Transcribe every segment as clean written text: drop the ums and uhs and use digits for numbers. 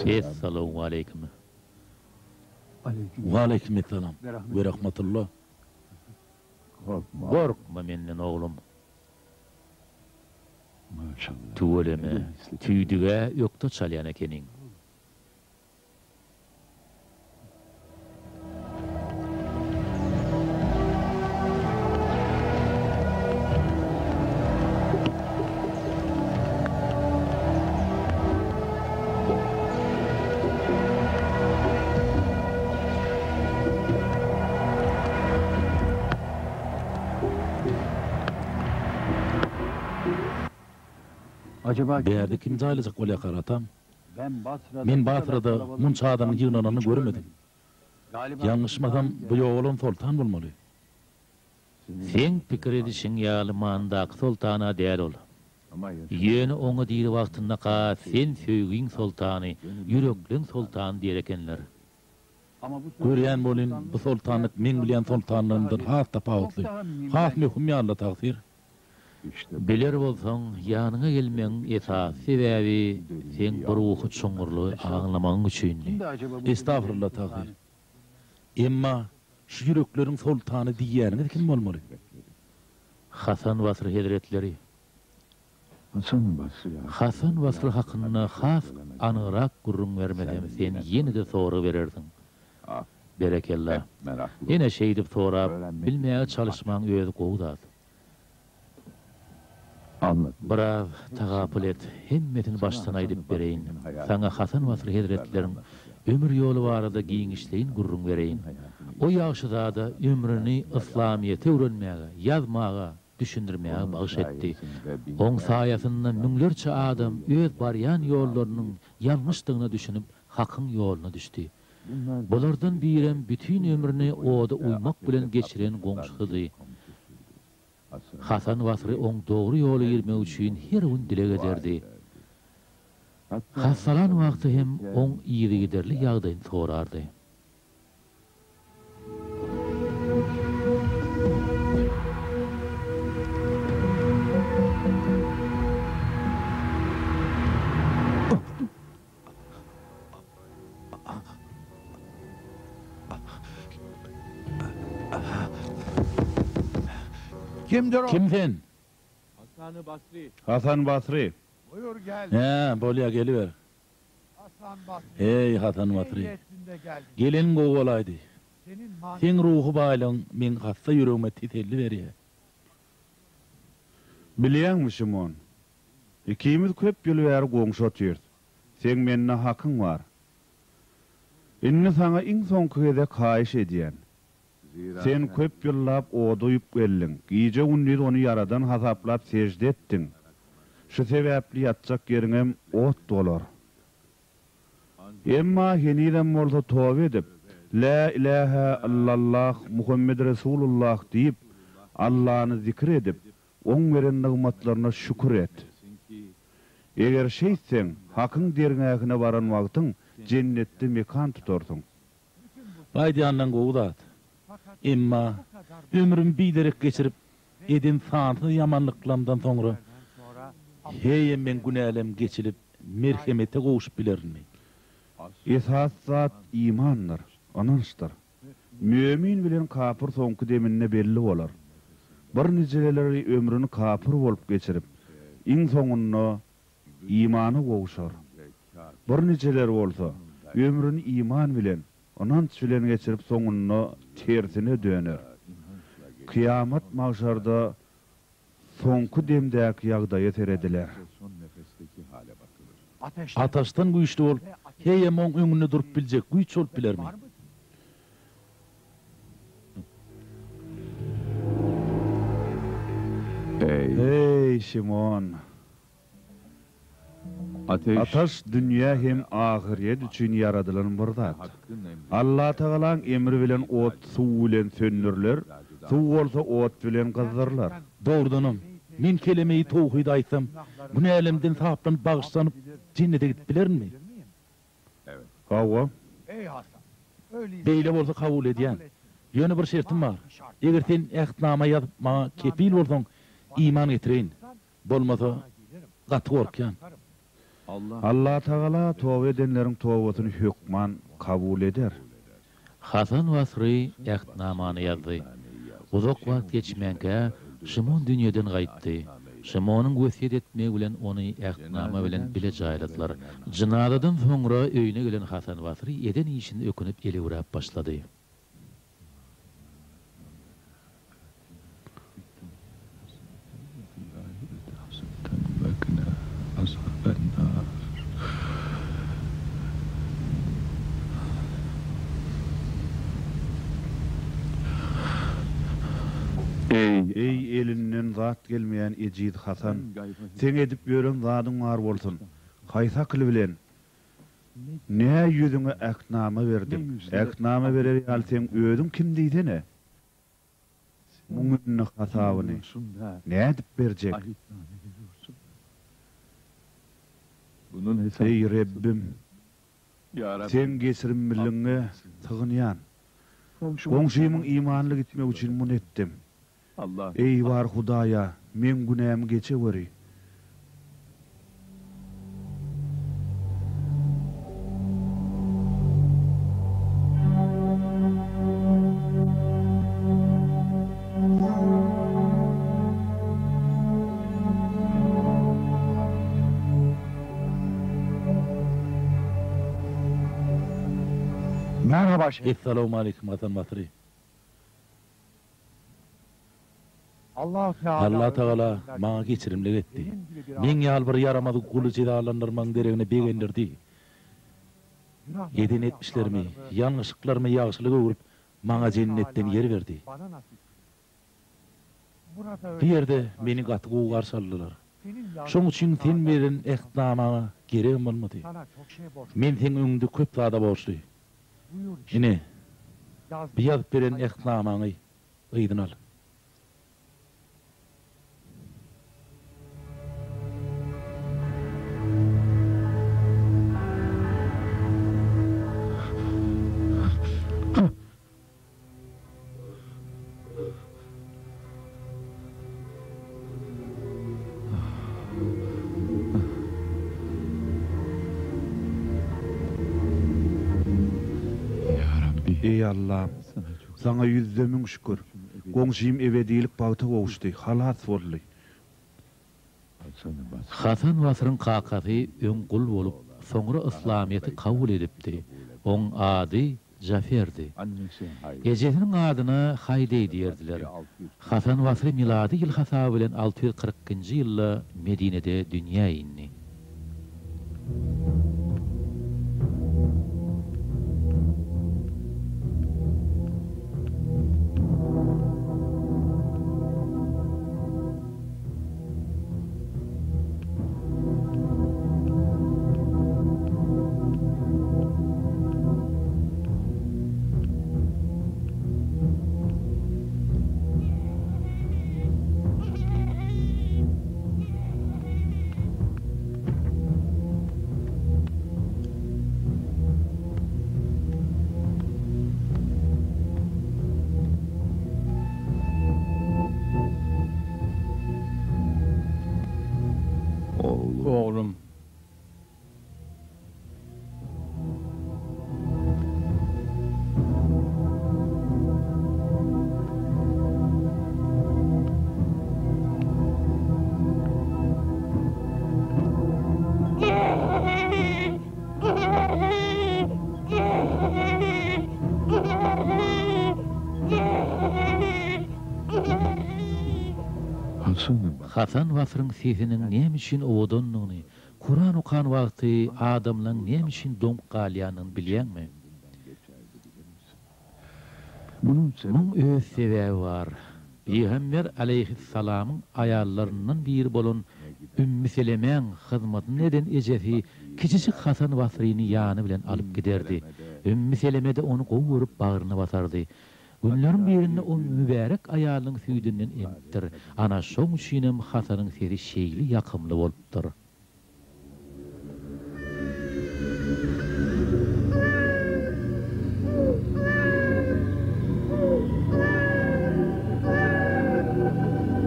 Esselamu aleyküm. Ve aleykümselam ve rahmetullah. Korkma menden oğlum. Maşallah. Tuğuleme, tüydüge yokta çalyan ekenin. Acaba Değerli kim zayılacak öyle karatam? Ben Basra'da munça adamın yığınanını görmedim. Yanlışmasam bu oğlum sultan bulmalı. Sen pikir edişin yağlımandak sultana değer ol. Yeni onu diri vaktında ka sen söygün sultanı, yüreklin sultan diyerekenler. Görýän bolyn bu sultanlık men bilen sultanlığından has tapawutly. Has mühim ýarla tagsir. Biler bolsaň ýanyňa gelmeň esas sebäbi sen bir ruhy çoňurly aňlamaň üçin. Estağfurullah tagsir. Emma şu yürekleriň sultany diýýäriniz kim bolmaly? Hasan Basri Hazretleri. Hasan Basri hakkında has anırak gurrun vermedem sen yeni de soru verirdin. Berekellah. Yine şey dip sorap, bilmeye çalışman özü qoğudat. Brav, tagapul et, himmetin baştan aydıp bereyin. Sana Hasan Basri Hazretlerin ömür yolu varada giyin işleyin gurrun vereyin. O yaşıda da ömrünü İslamiyete öğrenmeye, yazmaya, düşündürmeye bağış etti. On sayesinde münglerçe adam öz baryan yollarının yanlışlığını düşünüp hakkın yoluna düştü. Bulardan birem bütün ömrünü oda uymak bilen geçiren goňşydy. Hasan Basri on doğru yolu girmek üçin her gün dile ederdi. Hasalan wagty hem on ýygy giderli ýagdaýyny sorardy. Kimdir o? Kimsen? Hasan-ı Basri. Hasan Basri. Buyur gel. He, bolya geliver. Hasan Basri. Hey Hasan Basri. Ehliyetinde geldin. Gelin gowalaydy. Senin Sen ruhu baylan men hassa yüreğime teselli berýär. Bilýänmişim on. İkimiz köp ýyl bäri goňşy otýarys. Sen menne hakyň bar. Inni sana iň soňky gede kaýyş edýän. Sen köp ýyllap oduýup geldiň. Giýje gündüz ony yaradan hasaplap sejde etdiň. Şu sebäpli ýatjak ýeriňem ot dolar. Emma heniden bolsa tövbe edip, la ilahe illallah Muhammed Resulullah diýip, Allah'ını zikir edip, on veren nigmatlaryna şükür et. Eger şeýtseň, hakyň derňägine baran wagtyň cennetde mekan tutarsyň. Baýdyandan gowdat. Emma ömrüm bilerek geçirip edin santy yamanlyklarymdan soňra heýem men günälem geçilip merhemete gowuşup bilermi? Esas zat imandır, anançdır. Mümin bilen kafir soňky deminne belli bolar. Bir niceleri ömrünü kafir bolup geçirip, iň soňunda imany gowuşar. Bir niceler bolsa ömrüni iman bilen, onanç bilen geçirip soňuny tersine döner. Kıyamat mahşarda soňky demdäki ýagdaýa terediler. Ateş. Ataşdan güýçli bolup, heýem oň öňünde durup biljek güýç bolup bilermi? Ey Şimon, ataş dünýä hem ahiret üçin yaradylan bir zat. Allah Taalaň emri bilen ot suw bilen söndürler, suw bolsa ot bilen gyzdyrlar. Doğrudanım. Men kelimeyi tawhid aýtsam, bu nälemden tapdan bagışlanyp cennete gidip bilermi? Hawa, Ey Hasan. Öyleyse Beýle bolsa kabul edýän. Ýöne bir şertim bar. Eger sen ähtnama ýazyp maňa kepil bolsaň, iman getireýin. Bolmasa gaty gorkýan. Allah Taala tawba edenleriň tawbasyny hökman kabul eder. Hasan Basri ähtnamany ýazdy. Uzak wagt geçmänkä Şimon dünýeden gaýtdy. Şimonyň wesiýet etmegi bilen ony ähtnama bilen bile jaýladylar. Jynadadan soňra öýüne gelen Hasan Basri eden işini ökünip eli urap başlady. Ey elinden zat gelmeyen ejid Hasan, sen edip ýören zadyň bar bolsun. Haýsa kıl bilen ne ýüzüňe ähtnama berdim. Ähtnama berer ýaly sen özüň kim diýsene? Muňyny hasabyny ne edip berjek? Bunun hesabı Ey Rabbim, ya Rabbi. sen geçirimliňe tygynýan. Goňşymyň imanly gitmek üçin bunu etdim. Allah Ey var Hudaýa, men günämi geçe beri. merhaba şey. Esselamu aleyküm Hasan Basri. Allah Allah Taala maňa geçirimlik etdi. Men ýal bir yaramady guly jedalandyrmaň deregine begendirdi. Eden etmişlerimi, yanlışlıklarımı ýagşylyk öwürip maňa jennetden yer berdi. Bir ýerde meni gaty gowy garşyladylar. Şoň üçin sen beren ähtnamaňa gerek bolmady. Men sen öňünde köp zada borçly. Ine, bir ýazyp beren ähtnamaňy ýygyny al. Ey Allah'ım, sana yüzdemin şükür. Goňşym ebedilik bagta gowuşdy, halas boldy. Hasan Basryň kakasy öňgül bolup, soňra İslamiyeti kabul edipdi. Oň ady Jaferdi. Ejesiniň adyna Haýdy diýerdiler. Hasan Basry milady ýyl hasaby bilen 640-njy ýylda Medinede dünýä indi. Hasan Basryň sesiniň nämişin owadanlygyny, Kur'an okan wagty adamlaryň nämişin doňk galýanyny bilýärmi? Bunun Muň öz sebäbi bar. Peygamber aleyhissalamyň aýallarynyň biri bolan Ümmü Selemeň hyzmatyny eden ejesi kiçijik Hasan Basryny ýany bilen alyp giderdi. Ümmü Seleme de onu gowurup bagyryna basardy. Günleriň birinde o mübarek aýalyň süýdünden emipdir. Ana şoň üçinem Hasanyň seri şeýli ýakymly bolupdyr.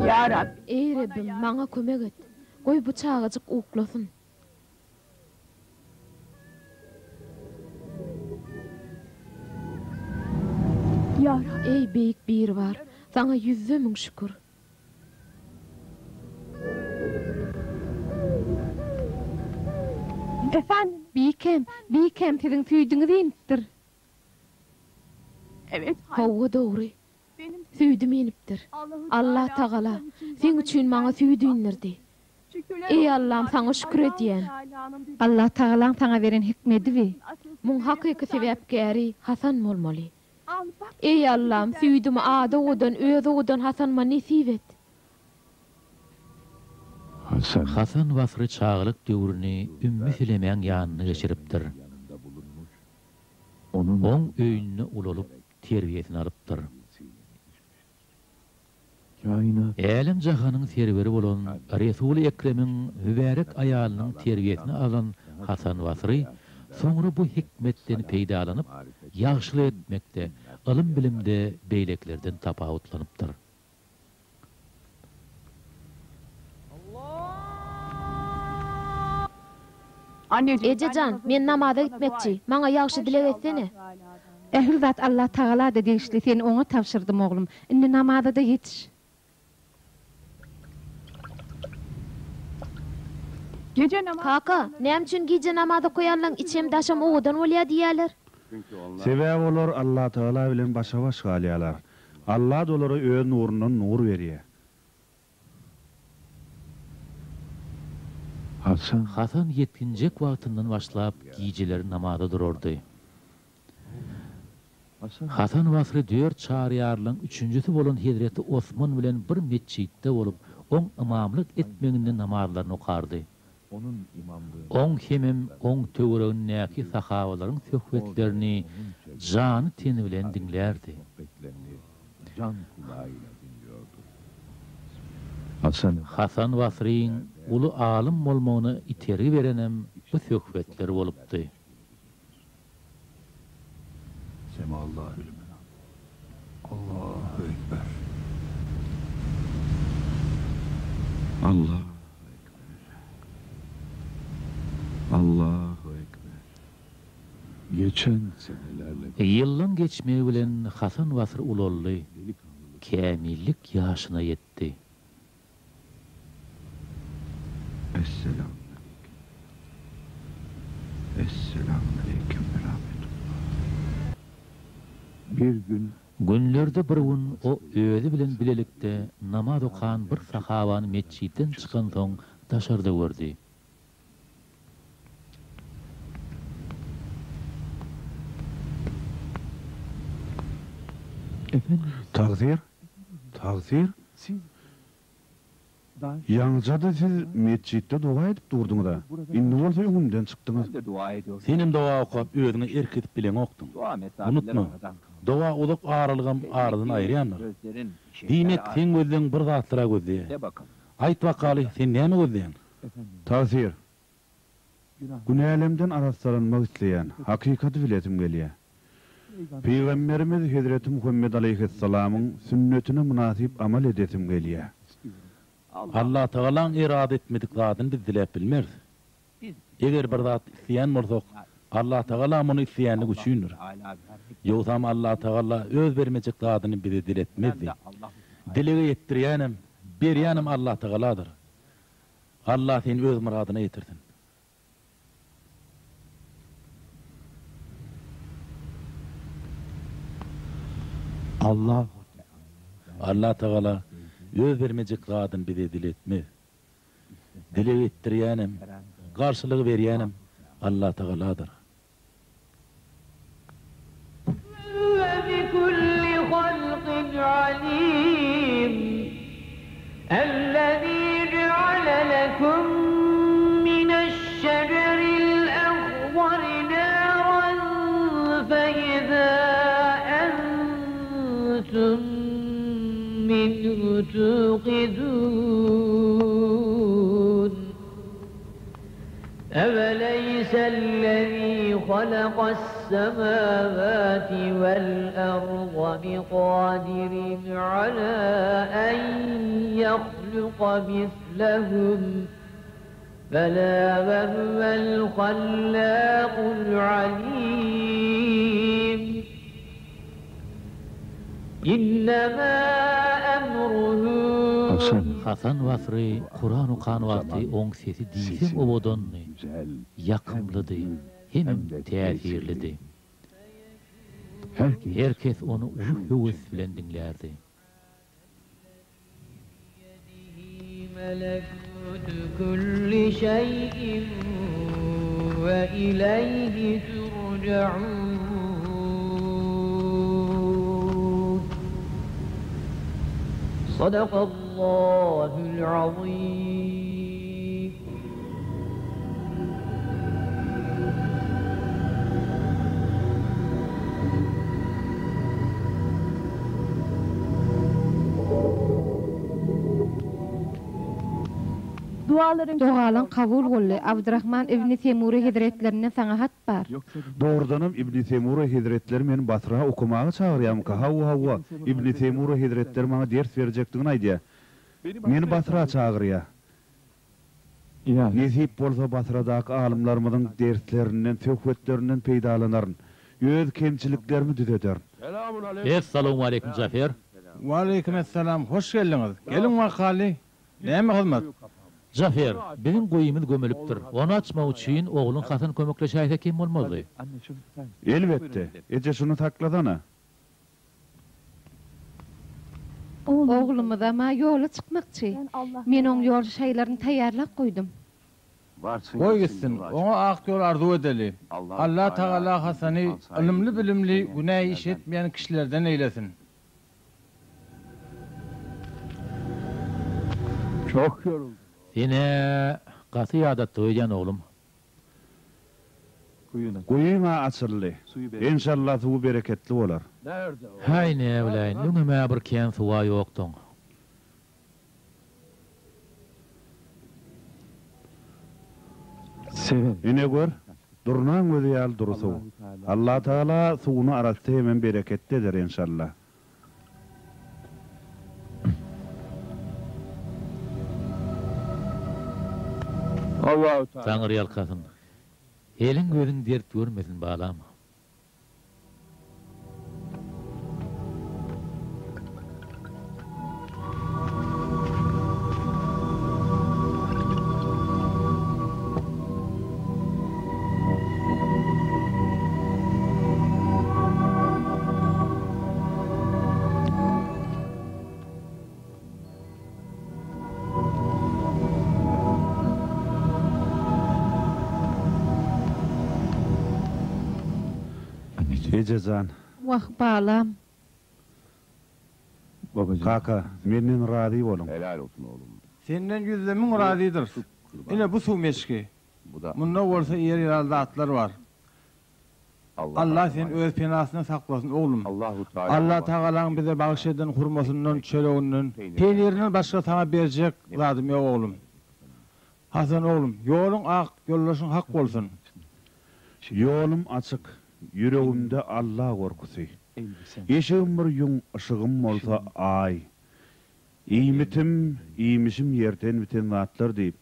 Ya Rabbi, Ey Rabbim, maňa kömek et. Goý bu çağajyk uklasyn. ya Rabbi. Ey beýik bir var, sana 100.000 şükür. Efendim, Biýkem siziň süýdüňiz inipdir. evet, Hawa dogry, benim süýdüm inipdir. Allah Taala sen üçin maňa süýdüňlerdi. Ey Allah'ım, sana şükür edýän. Allah Taala sana beren hikmeti we muň hakyky sebäpkäri Hasan bolmaly. Ey Allah'ım, süýdüm ada odan öz odan Hasanma nesip et. Hasan Hasan Basry çağlyk döwrüni Ümmü Selemeň ýanyna geçiripdir. onun Oň öýüne ulalyp terbiýesini alypdyr. kainat Älim jahanyň serweri bolan Resul-i Ekremiň mübarek aýalynyň terbiýesini alan Hasan Basry soňra bu hikmetden peýdalanyp ýagşylyk etmekde, ilm bilimde beýleklerden tapawutlanypdyr. anneciğim. Ejejan, men namaza gitmekçi. Maňa ýagşy dilek etsene. Ähli zat Allah Taala da degişli seni oňa tapşyrdym oglum. Indi namaza da ýetiş. Gece namazı. Kaka, näme üçin gije namaza koýanlaň içem daşam owadan bolýar diýerler? Sebäbi olar Allah Taala bilen başa-baş galýarlar. Allah da olara öz nurundan nur berýär. Hasan Hasan yetkinjek wagtyndan başlap gijeleri namaza dururdy. Hasan Basry 4 çaryarlyň 3-nji bolan Hazreti Osman bilen bir meçhitde bolup, oň imamlyk etmeginde namazlaryny okardy. onun imamlığı Oň hemem oň töweregindäki sahawalaryň söhbetlerini jany teni bilen dinlerdi. sohbetlerini can kulağıyla dinliyordu. Hasan Hasan Basryň ulu alim bolmagyny iteri berenem bu söhbetleri bolupdy. Semallahü limen. Allahu ekber. Allahu ekber. Allahu ekber. Geçen senelerle Ýyllaň geçmegi bilen Hasan Basry ulaldy, delikanlılık kämillik ýaşyna ýetdi. Esselamu aleyküm. Esselamu aleyküm ve rahmetullah. Bir gün Günlerde bir gün o özü bilen bilelikde namaz okan bir sahawany meçhitten çykan soň daşarda gördi. efendim Tagzir? siz daha Ýalňyja da siz meçhitde dua edip durduňyz da. Indi bolsa öňümden çykdyňyz. Ben de dua ediyorum. Senim doğa okup özüňi erkitip bilen okdum. Dua mesafelerim Unutma. aradan. Doğa ulup ağrılgam ağrıdan aýrýanlar. Gözlerin Diýmek sen gözleň bir zatlara gözleýär. de bakın. Aýt wakaly sen näme gözleýän? Tagzir. günah Günälemden araslanmak isleýän hakykaty biletim gelýär. Peygamberimiz Hazreti Muhammed aleyhissalamyň sünnetine münasip amal edetim gelýär. Allah Taalaň irade etmedik zadyny biz dilep bilmerdi. Eger bir zat isleýän bolsak, Allah Taala muny isleýänlik üçindir. Ýogsam Allah Taala öz bermejek zadyny bize diletmezdi. Dilege ýetdirýänem, berýänem Allah Taaladyr. Allah seni öz muradyna ýetirsin. Allah Allah Taala öz bermejek gadyny bize diletme. Dile etdirýänem, garşylygy berýänem Allah Tagaladyr. وبكل خلق عليم الذي جعل لكم من الشجر الأخضر نارا فإذا أنتم منه توقدون أوليس الذي خلق السماوات والأرض بقادر على أن يخلق مثلهم بلى وهو الخلاق العليم إنما أمره Hasan Basri Kur'an-ı Kanwatı oň sesi diýsem obodonny ýakymlydy hem täsirlidi. Herkes onu uluq höwes bilen dinlerdi. ملكوت كل شيء وإليه ترجعون صدق الله العظيم Dualan kabul boldy. Abdurrahman ibn Temur Hazretlerinden sana hat bar. Doğrudanım İbn Temur Hazretleri meni Basra okumagy çagyrýam ka hawa İbn Temur Hazretleri maňa ders berjekdigini aýdýar. Meni Basra çagyrýar. Nesip bolsa Basradaky alimlarymyň derslerinden, söhbetlerinden peýdalanaryn, öz kemçiliklerimi düzeder. Assalamu alaykum Zafer. Wa alaykum assalam. Hoş geldiňiz. Gelin wakaly. Näme hyzmat? Zafer, benim goýumyz gömelipdir. Onu açmak üçin oğlun Hasan kömekleşäýse kim bolmaly? Elbette. Ece şunu takladana. Oğlumuz ama yola çıkmakçı. Men on yol şeylerini taýýarlap koydum. Goý gitsin. Oňa ak ýol arzu edeli. Allah Taala Hasany ilimli bilimli günäh iş etmeýän kişilerden eýlesin. Çok yoruldum. Yine gaty ýadatda öýän oğlum. Goýuma açyldy. İnşallah bu bereketli bolar. Haýne bilen, nüňeme bir kän suwa ýokdyň. Seven. Ine gör, durnan gözü ýal dursu. Allah Taala suwuny araltdy hemen bereketlidir inşallah. Allahu Teala. Taňry ýalkasyn. Eliň gözüň dert görmesin balam. Ecezan. Wah balam. Kaka, menden razy bolun. Helal olsun oğlum. Senden yüzlemin razidir. Ine bu su meşki. Munda bolsa ýer ýalda atlar var. Allah sen öz penasyna saklasın oğlum. Allah Taalaň bize bagş eden hurmasından, çöleginden, peýlerinden başga sana berjek zadym ýok oğlum. Hasan oğlum, ýoluň ak, ýollaşyň hak bolsun. Yolum açık, yüreğimde Allah korkusy. Eşigim bir ýuň ışygym bolsa ay. İýmitim, iýmişim ýerden biten zatlar diýip.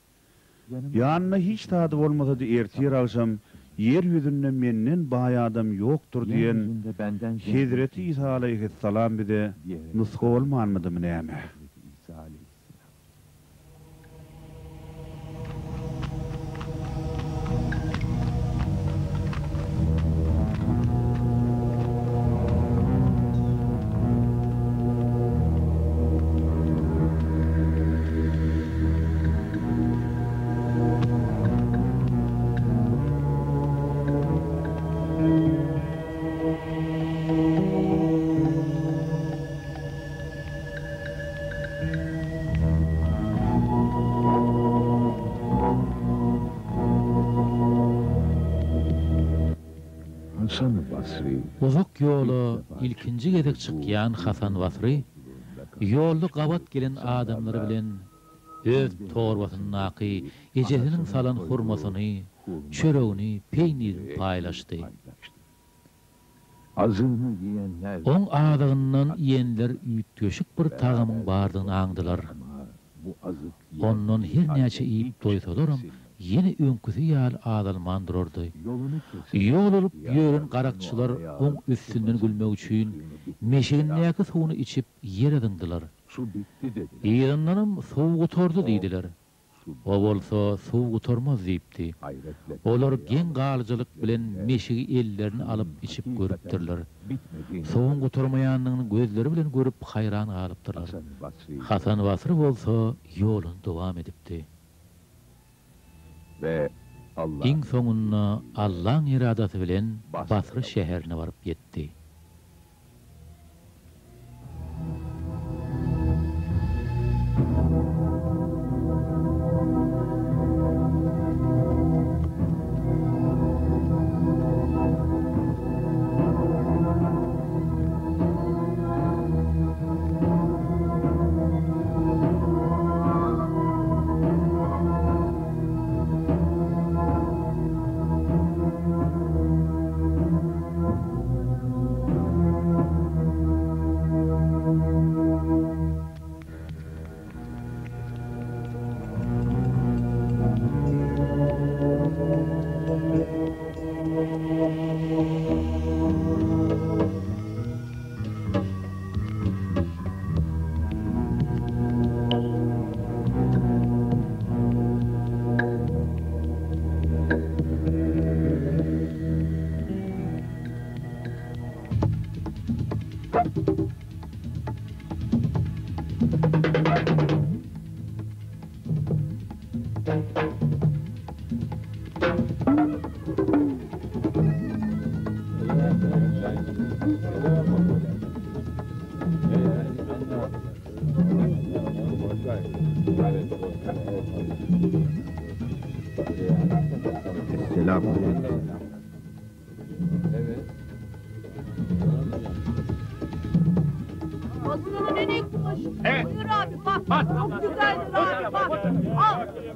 Ýanyna hiç tadı bolmasa da ertir akşam yer ýüzünde menden baý adam ýokdur diýen Hazreti İsa aleyhissalam bize nusga bolmanmydymy näme? Hasan Basri Uzak ýola ilkinji gezek çykýan Hasan Basri ýolda gabat gelen adamlary bilen öz torbasyny naky, ejesiniň salan hurmasyny, çöregini, peýnirini paýlaşdy. azını yiyenler Oň adagyndan ýenler üýtgeşik bir tagamyň bardygyny aňdylar. bu azık Ondan her näçe iýip doýsalaram, ýene öňküsi ýaly adalman durardy. yolunu kesin. Ýol olup ýören garakçylar oň üstünden gülmek üçin meşegin näki suwuny içip ýer edindiler. Su bitti dedi. Ýygyndanyň suw gutordy diýdiler. O bolsa suw gutormaz diýipdi. Hayretle Olar gen galyjylyk bilen meşegi ellerini alyp içip görüpdirler. bitmedi. Suwun gutormaýanlygyny gözleri bilen görüp hayran galypdyrlar. Hasan Basri Hasan Basri bolsa ýoluny dowam edipdi. ve Allah Iň soňunda Allahyň iradasy bilen Basry şäherine baryp ýetdi.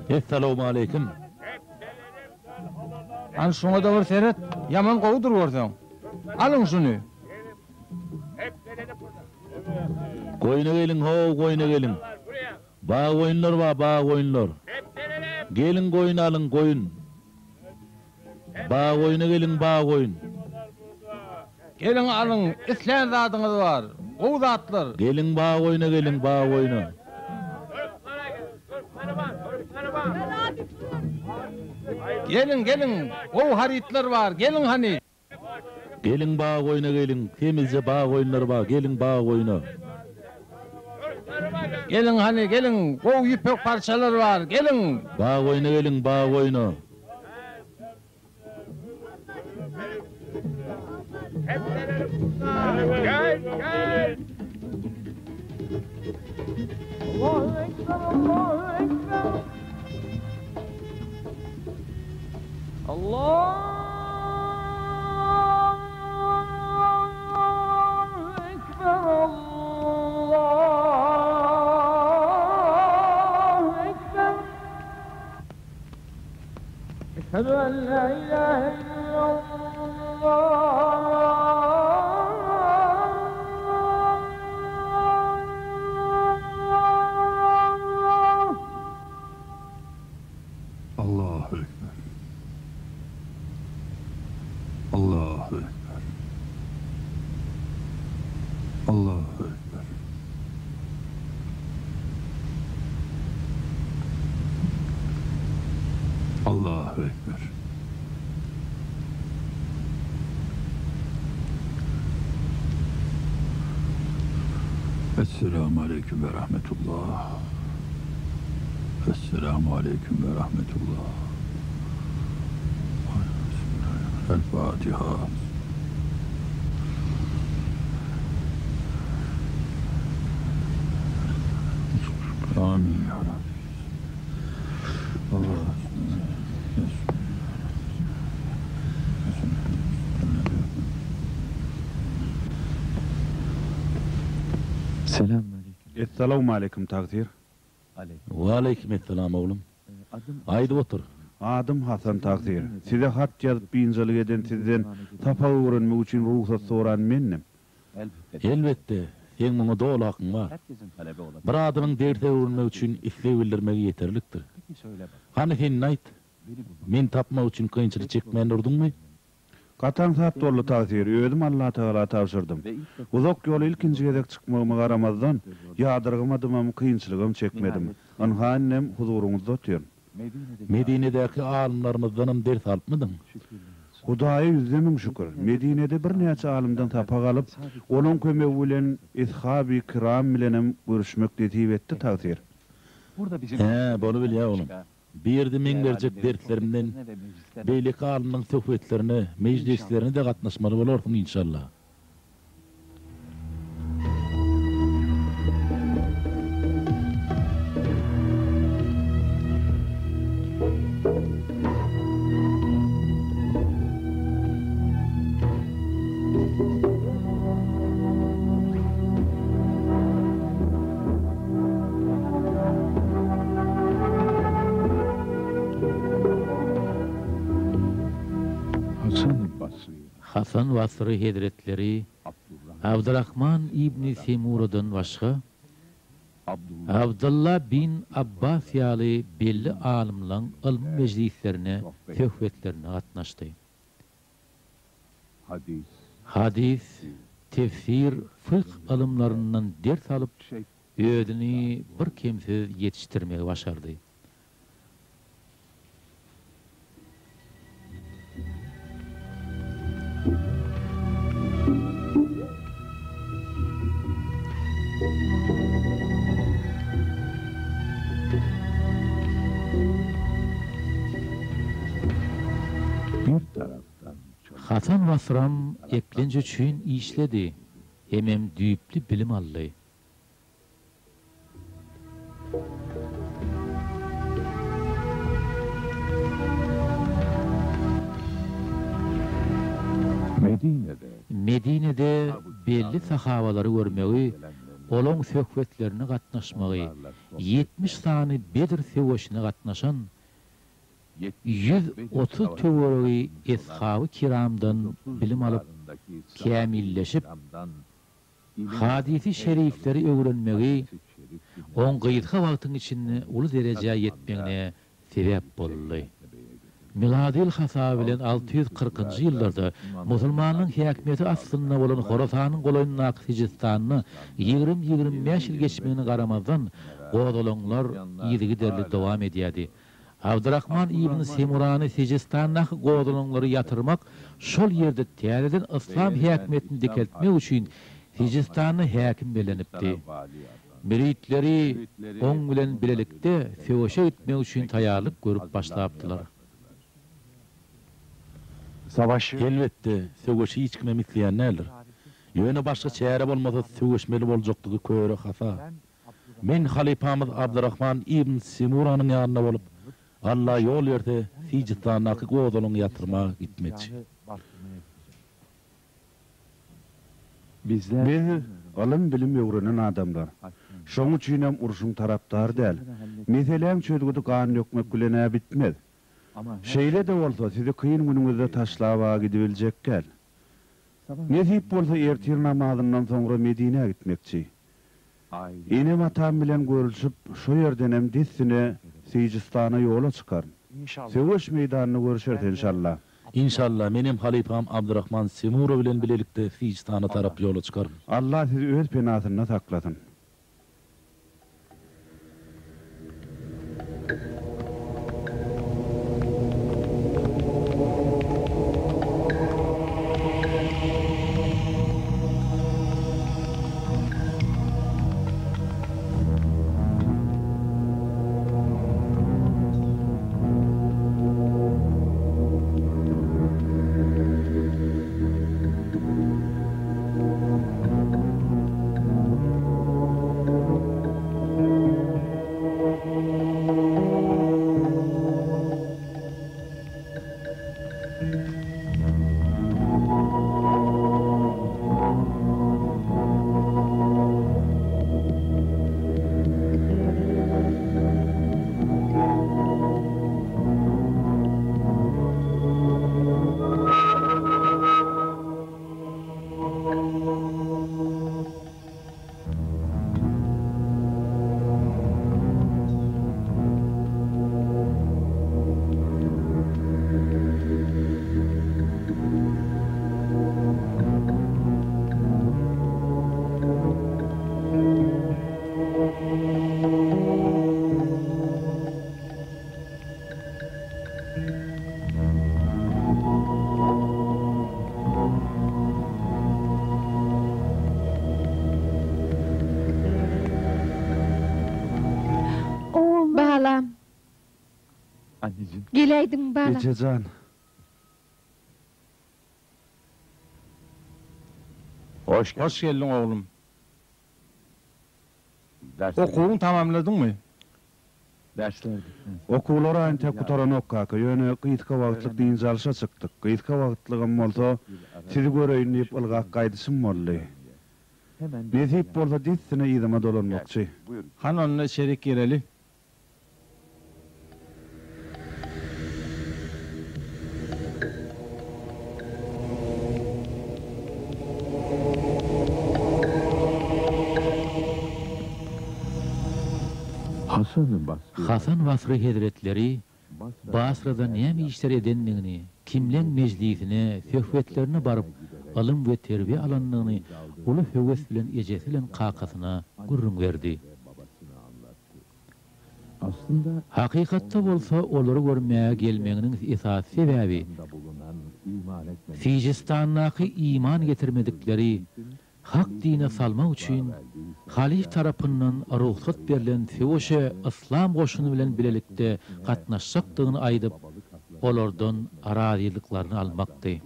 Esselamu aleyküm. An şuna da bir seyret, yaman gowy durýarsyň. Alyň şunu. Goýuna gelin, ho, goýuna gelin. Ba goýunlar ba, ba goýunlar. Gelin goýun alyň, goýun. Ba goýuna gelin, ba goýun. Gelin alyň, islen zadyňyz bar. Gowy zatlar. Gelin ba goýuna gelin, ba goýuna. Gelin, gelin. Gowy haritler bar. Gelin hani. Gelin ba goýuna gelin, temizce ba goýunlar ba, gelin ba goýuna. Gelin hani, gelin. Gowy ýüpek parçalar bar. Gelin. Ba goýuna gelin, ba goýuna. Gel, gel. Allahu Ekber, Allahu Ekber. Allahu Ekber, Allahu Ekber. Eşhedü en la ilahe illallah. Allahu Ekber. Allahu Ekber. Allahu Ekber. Allahu Ekber. Esselamu Aleyküm ve Rahmetullah. Esselamu Aleyküm ve Rahmetullah. El-Fatiha. Amin ya Rabbi. Allah. Esselamu aleyküm takdir. Wa aleykum esselam oğlum. Aydı otur. Adım Hasan takdir. Size hat yazıp binjalyk eden sizden tapa öwrenmek üçin ruhsat soran mennim. Elbette. Sen muňa dol hakyň bar. Bir adamyň derde öwrenmek üçin islew bildirmegi yeterlikdir. Hany sen aýt. Men tapmak üçin kynçylyk çekmän durdyňmy? Katan sap dolu takdir. Özüm Allah Taala tawşyrdım. Uzak ýol ilkinji gezek çykmagyma garamazdan ýadyrgymadym, kynçylygym çekmedim. Anhanem huzuruňuzda oturýar. Medine'deki alimlerimizden ders alpmydyň? Hudaýa yüzlemin şükür. Medine'de bir näçe alimden tapa galyp, onun kömegi bilen ishabi kiram bilenem görüşmek tetip etdi takdir. Bolu bilýär oğlum. Bir ýerde men berjek derslerimden beýlik alimniň söhbetlerine, meclislerine de gatnaşmaly bolarsyň inşallah. Hasan Basri Hazretleri Abdurrahman ibn Semura'dan başga Abdullah bin Abbas ýaly belli alimlaryň ilm meclislerine, söhbetlerine gatnaşdy. Hadis, tefsir, fıkh ilimlerinden ders alıp ödüni bir kimsiz yetiştirmegi başardy. Hasan Basram eklenci üçin işledi, hemem düýpli bilim aldy. Medine'de belli sahabalary görmegi, olaň söhbetlerine gatnaşmagy, 70 sany Bedir söwüşine gatnaşan 130 töweregi eshab-ı kiramdan bilim alıp, kämilleşip, hadisi şerifleri öwrenmegi, on gyýdka wagtyň içinde uly derejäge ýetmegine sebäp boldy. Miladil hasabı bilen 640-njy ýyllarda musulmanyň häkimeti aslynda bolan Horasanyň golaýyndaky Sijistanyny 20-25 ýyl geçmegine garamazdan godalanlar ýygy derli dowam edýärdi. Abdurrahman ibn Semurany Sijistandaky godalanlary ýatyrmak, şol ýerde täzeden İslam häkimetini dikeltmek üçin Sijistanyny häkim belenipdi. Müritleri oň bilen bilelikde söwüşe gitmek üçin taýýarlyk görüp başlapdylar. Savaşı elbette söwüşi hiç kime mitleýän näler. Ýöne başga çäre bolmasa söwüşmeli boljakdygy köre hasa. Men halifamyz Abdurrahman ibn Semuranyň ýanyna bolup, Allah ýol berde Sijistanaky godalyny ýatyrmaga gitmekçi. Bizler ilim bilim öwrenen adamlar. Şoň üçin hem uruşyň tarapdar däl. Meselen çödgüdi gany ýokmak bilen bitmez. Şeýle de bolsa sizi kıyın günüňizde taşlaba gidibiljekkel. Nesip bolsa ertir namazyndan soňra Medine'ye gitmekçi. Enem atam bilen görüşüp şo ýerden hem dissine Sijistana ýola çykar. Söwüş meýdanyny görüşeriz inşallah. İnşallah menim halifam Abdurrahman Semuro bilen bilelikde Sijistana tarap ýola çykar. Allah sizi öz penasyna saklasın. Geleydin bana. Geçecan. Hoş geldin oğlum. Okuğunu tamamladın mı? Okuwlar aýyn tek gutaran okkaka, ýöne gyýtka wagtlyk diň jalşa çykdyk. Gyýtka wagtlygym bolsa, sizi göreýin diýip ylgak gaýdysym boldy. Nezip bolsa ditsine ýygyma dolanmakçy. Han onunla şerik gireli. Hasan Basry Hazretleri Basrada näme işler edenligini, kimleň mejlisine, söhbetlerine baryp alym we terbiýe alanlygyny uly höwes bilen ejesi bilen kakasyna gurrun berdi. Aslında Hakykatda bolsa olary görmäge gelmegiň esas sebäbi Sijistanaky iman getirmedikleri hak dine salmak üçin halif tarapyndan ruhsat berilen Feoşe İslam goşuny bilen bilelikde gatnaşjakdygyny aýdyp, olardan arazilyklaryny almakdy.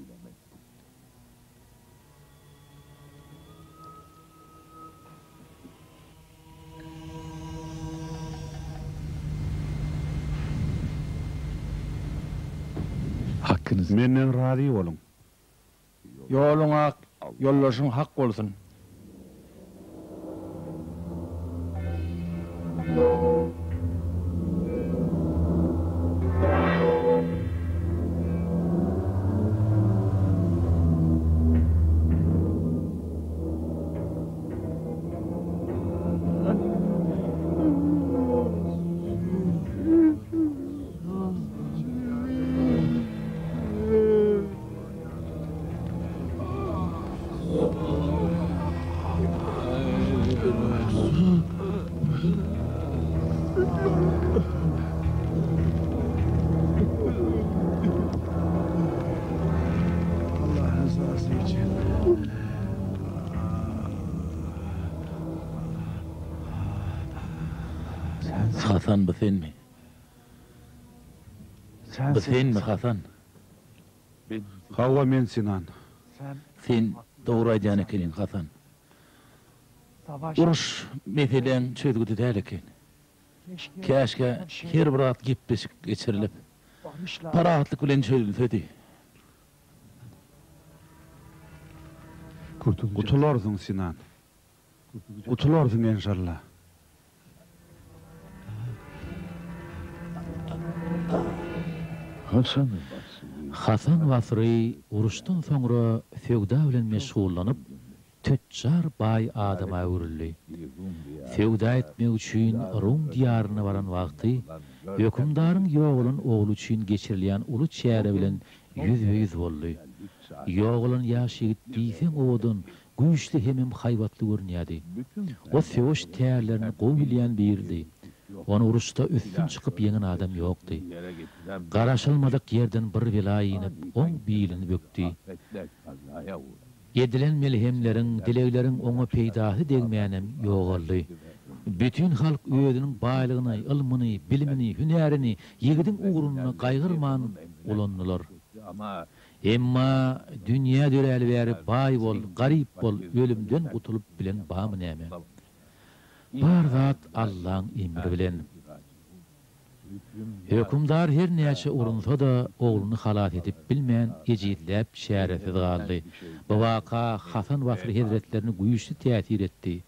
hakkınız. Menden razy bolun. Ýoluňa yollaşyň hak bolsun. Hasan bu sen mi? Bu sen mi Hasan? Hawa men Sinan. Sen doğru aýdýan ekeniň Hasan. Uruş meselen çözgüdi däl eken. Käşke her bir at gepleşik geçirilip parahatlyk bilen çözülsedi. Gutularsyň Sinan. Gutularsyň inşallah. Hasan Basry uruşdan soňra feowda bilen meşgullanyp tüccar bay adama öwrüldi. Feowda etmek üçin Rum diýaryna baran wagty hökümdaryň ýoğulun ogly üçin geçirilýän uly çäre bilen yüz boldy. Ýoğulun ýaşygyt diýsen odun güýçli hemem haýwatly görnýärdi. O feoş täýerlerini gowy birdi. Onu uruşda üstün çıkıp yenin adam yoktu. Garaşılmadık yerden bir bela inip, on bilini böktü. Edilen melhemlerin, dileklerin onu peydahı degmeyenem yoğaldı. Bütün halk öýüdiniň baýlygyny, ilmini, bilimini, hünerini, ýigidin uğruna gaýgyrman ulandylar. Emma dünýä döräli bäri baý bol, garyp bol, ölümden gutulup bilen bamy näme? Bar zat Allah'ın emri bilen. Hökümdar her näçe urunsa da oğlunu halat edip bilmeyen ejidläp şärefi galdy. Bu waka Hasan Basry Hazretlerini güýçli täsir etdi.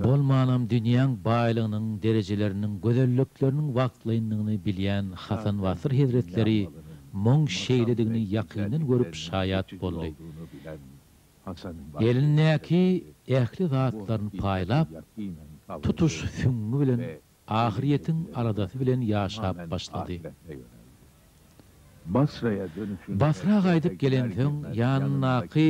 Bolmanam dünýäň baýlygynyň, derejeleriniň, gözellikleriniň wagtlylygyny bilýän Hasan Basry Hazretleri moň şeýledigini ýakynyň görüp şaýat boldy. Elindäki ähli zatlaryny paýlap, tutuş süňňi bilen ahiretiň aradasy bilen ýaşap başlady. Basra gaýdyp gelen soň ýanynaky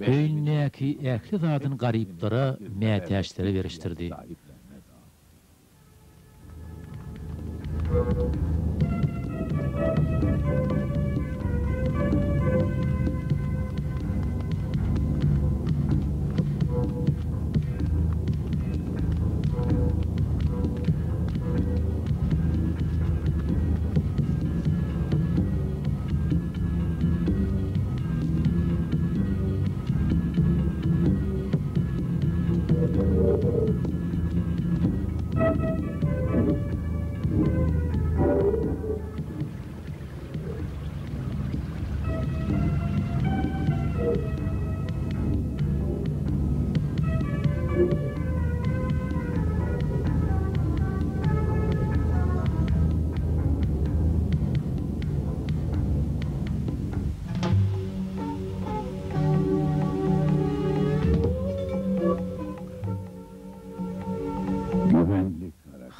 öýündäki ähli zatyny garyplara mätäşleri berişdirdi.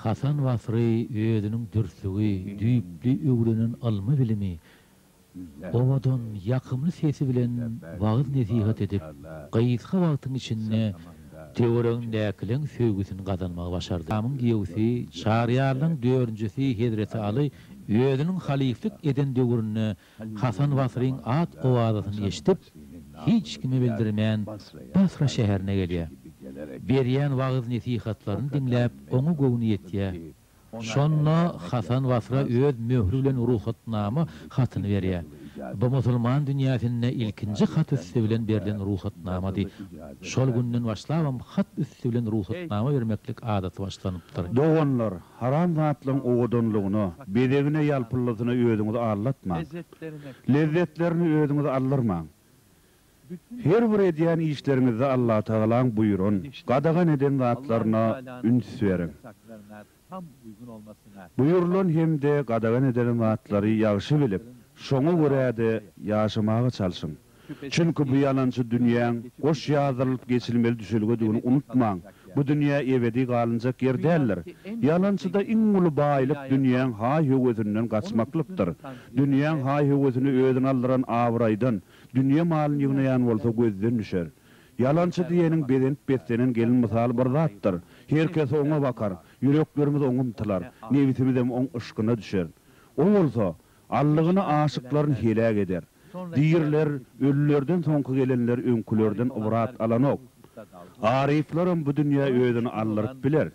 Hasan Basry özüniň dürsügi, düýpli öwrenen alma bilimi, owadan ýakymly sesi bilen wagyz nesihat edip, gaýyska wagtyň içinde teoreň näkilen söýgüsini gazanmagy başardy. Amyň giýewsi Şahryarlyň 4-nji Hazreti Ali özüniň haliflik eden döwründe Hasan Basryň at owazyny eşitip, hiç kime bildirmeyen Basra şäherine gelýär. Berýän wagyz nesihatlaryny dinläp, oňa gowny ýetýär. Şonna Hasan Basra öz möhrü bilen ruhatnama hatyny berýär. Bu musulman dünýäsinde ilkinji hat üstü bilen berilen ruhatnamady. Şol günden başlap hat üstü bilen ruhatnama bermeklik adaty başlanypdyr. Dogonlar, haram zatlyň owadanlygyny, bedegine ýalpylladyny özüňizi arlatma. Lezzetlerini özüňizi allarma. Her bir edýän işleriňizde Allah Taalaň buyurun, gadagan eden zatlaryna üns berin. Buyurulan hemde gadagan eden zatlary ýagşy bilip, şoňa görä-de ýaşamagy çalşyň. Çünki bu ýalançy dünýäň goş ýazylyp geçilmeli düşelgediğini unutmaň. Bu dünýä ebedi galynjak yer däldir. Ýalançyda iň uly baýlyk dünýäň haýhöwüzinden gaçmaklypdyr. Dünýäň haýhöwüzini özüne aldyran awraýdan, dünýä malyny ýygnaýan bolsa gözden düşer. Ýalançy diýeniň bedenip betlenen gelin mysal bir zatdyr. Herkes oňa bakar, ýüreklerimiz oňa umtylar, nebitimiz hem oň ışkyna düşer. O bolsa Allygyny aşyklaryny helak eder. Diýirler, ölülerden soňky gelenler öňkülerden ibrat alanok. Ariflaryň bu dünýä özüni allyryp biler.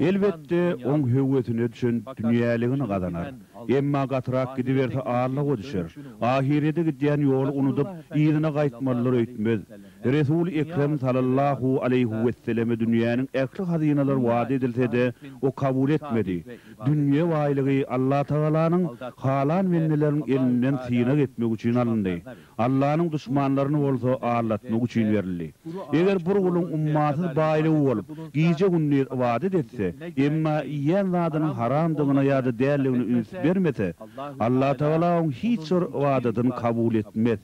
Elbetde oň höwetine düşen dünýäligini gazanar. Emma gatrak gidiberse ağırlığa düşer. Ahirete gidýän ýoly unutup, ýygyna gaýtmalar öýtmez. Resul Ekrem sallallahu aleyhi ve selleme dünýäniň äkli hazinalar wada edilse-de o kabul etmedi. Dünýä waýlygy Allah Taalanyň halan wenneleriniň elinden syna etmek üçin alındy. Allah'nyň düşmanlaryny bolsa ağırlatmak üçin berildi. Eger bir gulun ummaty baýly bolup, giýje günni wada etse, emma ýen wadynyň haramdygyna ýa-da dälligini üns bermese, Allah Taala oň hiç bir wadadyny kabul etmez.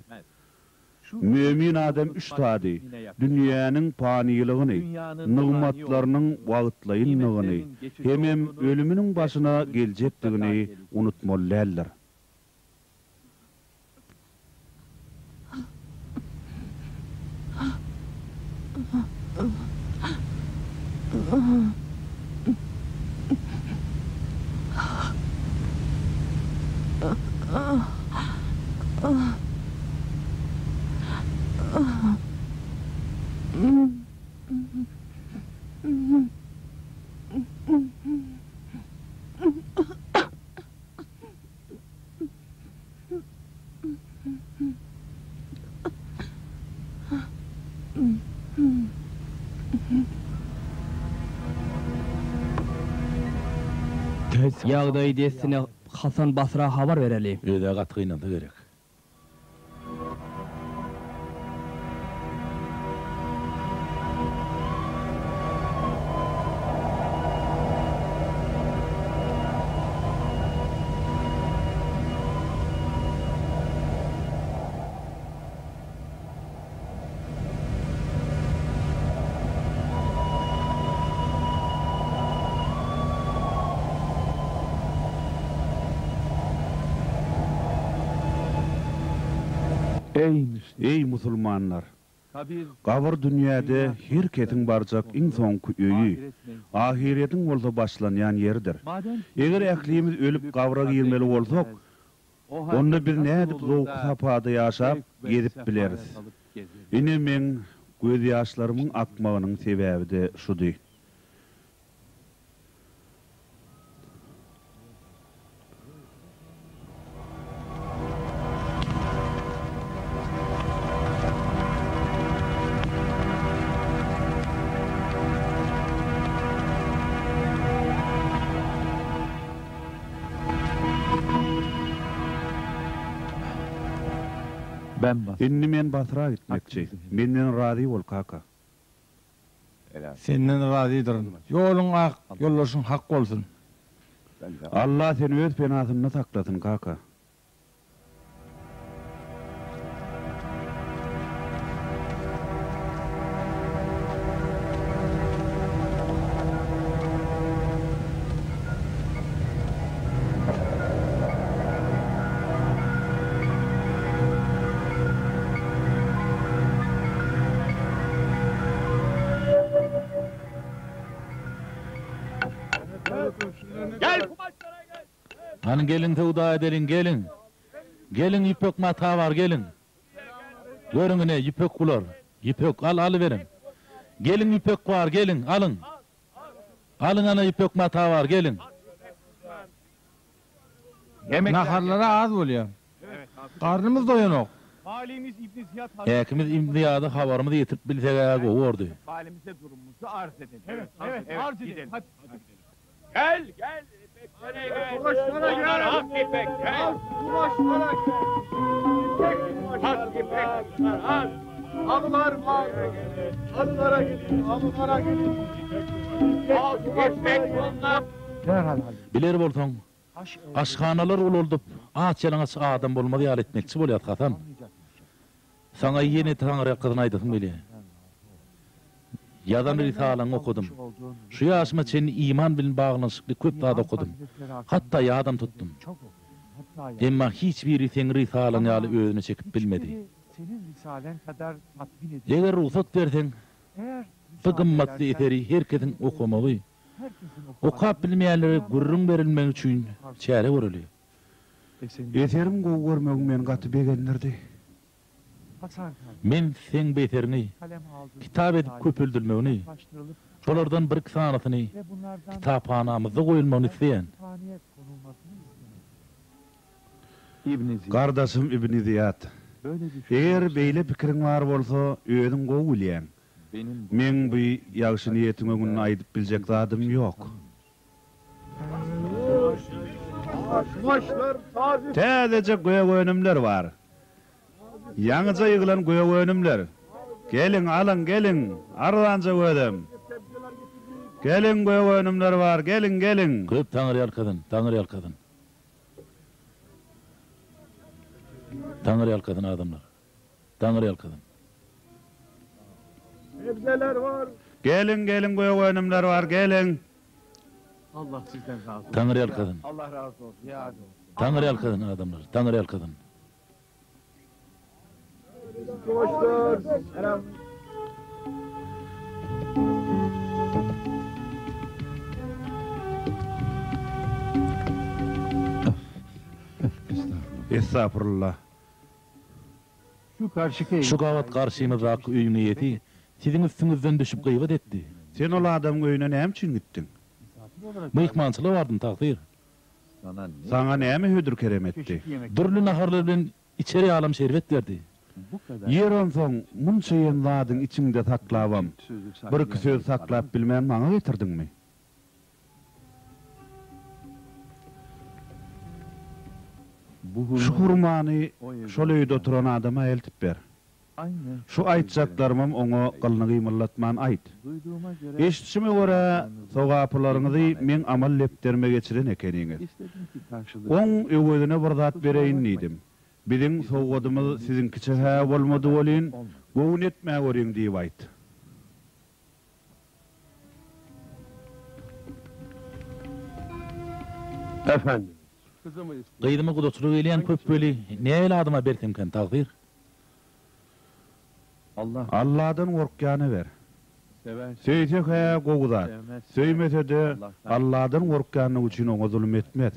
Mümin adam üç tadi, dünýäniň panylygyny, nygmatlarynyň wagtlaýynlygyny, hemem ölüminiň başyna geljekdigini unutmalylar. Ýagdaý destine Hasan Basra habar bereli. Öýde gatgyna da gerek. Ey musulmanlar! Gabr dünýäde herketiň barjak iň soňky öýü, ahiretiň bolsa başlanýan ýerdir. Eger ählimiz ölüp gabra girmeli bolsak, onda bir nädip zowk sapada ýaşap gedip bileriz. Ine men göz ýaşlarymyň akmagynyň sebäbi de şudy. Inni men Basra gitmekçi. Menden razy bol kaka. Senden razydyr. Ýoluň ak, ýollaşyň hak bolsun. Allah seni öz penasyna saklasyn kaka. Hanı gelin tevda edelim, gelin. Gelin ipek mata var, gelin. Görün ne, ipek bular. İpek alıverin. Gelin ipek var, gelin, alın. Alın ana ipek mata var, gelin. Naharlara az oluyor. Karnımız doyanok. Valimiz İbn Ziyad Ekimiz imdiyadı havarımızı yetirip bilsek olurdu. valimize durumumuzu arz edelim. Evet, arz edelim. Hadi. Gel. İpeklere gel. Onlar hak ipek. Gel. Kumaşlara gel. Hak ipek. Hak. Halılar var. Halılara gelin. Halılara gelin. Hak ipek bunlar. Biler bolsaň, aşhanalar ululdup, aç yalaňaç adam bolmady ýaly etmekçi bolýar Hasan. Sana ýene Taňry kızyn aýdyň bile. Ýazan risalaň okudum. Şu ýaşyma çen iman bilen baglanşykly köp zat okudum. Hatda ýadam tutdum. Emma hiç biri seň risalaň ýaly özüne çekip bilmedi. Senin risalen kadar tatmin edici. Eger ruhsat berseň, bu gymmatly eseri herkesiň okumaly. Okap bilmeýänlere gurrun berilmek üçin çäre görülýär. Eserim gowy görmek men gaty begenlerdi. Men sen beterini kitap edip köpüldürmegini, şolardan bir sanatyny kitaphanamyza goýulmagyny isleýän. Gardaşym İbn Ziyad. Eger beýle pikiriň bar bolsa, özüň gowy bilýän. Men bu ýagşy niýetime güni aýdyp biljek zadym ýok. Täzece goýa önümler var. Ýaňyja ýygylan goýa önümler. Gelin alın, gelin. Arlanca ödüm. Gelin goýa önümler var. Gelin. Köp Taňry ýalkadyn, Taňry ýalkadyn. Taňry ýalkadyn adamlar. Taňry ýalkadyn. Sebzeler var. Gelin goýa önümler var. Gelin. Allah sizden razı olsun. Taňry ýalkadyn. Allah razı olsun. Ya Taňry ýalkadyn adamlar. Taňry ýalkadyn. Dostlar, selam. Estağfurullah. Şu gawat garşymyzdaky öýüň ýeti siziň üstüňizden düşüp gıybet etdi. Sen ol adamyň öýüne näme üçin gitdiň? Mehmançylyk bardym takdir. Sana näme hödür kerem etdi? Durly naharlar bilen içeri alam şerbet berdi. Yer onsoň munça ýen zadyň içinde saklabam. Bir iki söz saklap bilmän maňa getirdiňmi? Şu hurmany şol öýde oturan adama eltip ber. Şu aýtjaklarymam oňa gylny gymyllatman aýt. Eşitişime görä sowapylaryňyzy men amal lepderme geçiren ekeniňiz. Oň öwedine bir zat bereýin diýdim. Biziň sowgadymyz sizinkiçe hä bolmady bolýan, gowun etmäge görýän diýip aýt. Efendim. Gıydıma kudoçluk eyleyen köp böli näme adyma bertemken takdir? Allah'dan korkýany ber. Söýsek hä gowuzat. Söýmese de Allah'dan korkýany üçin oňa zulüm etmez.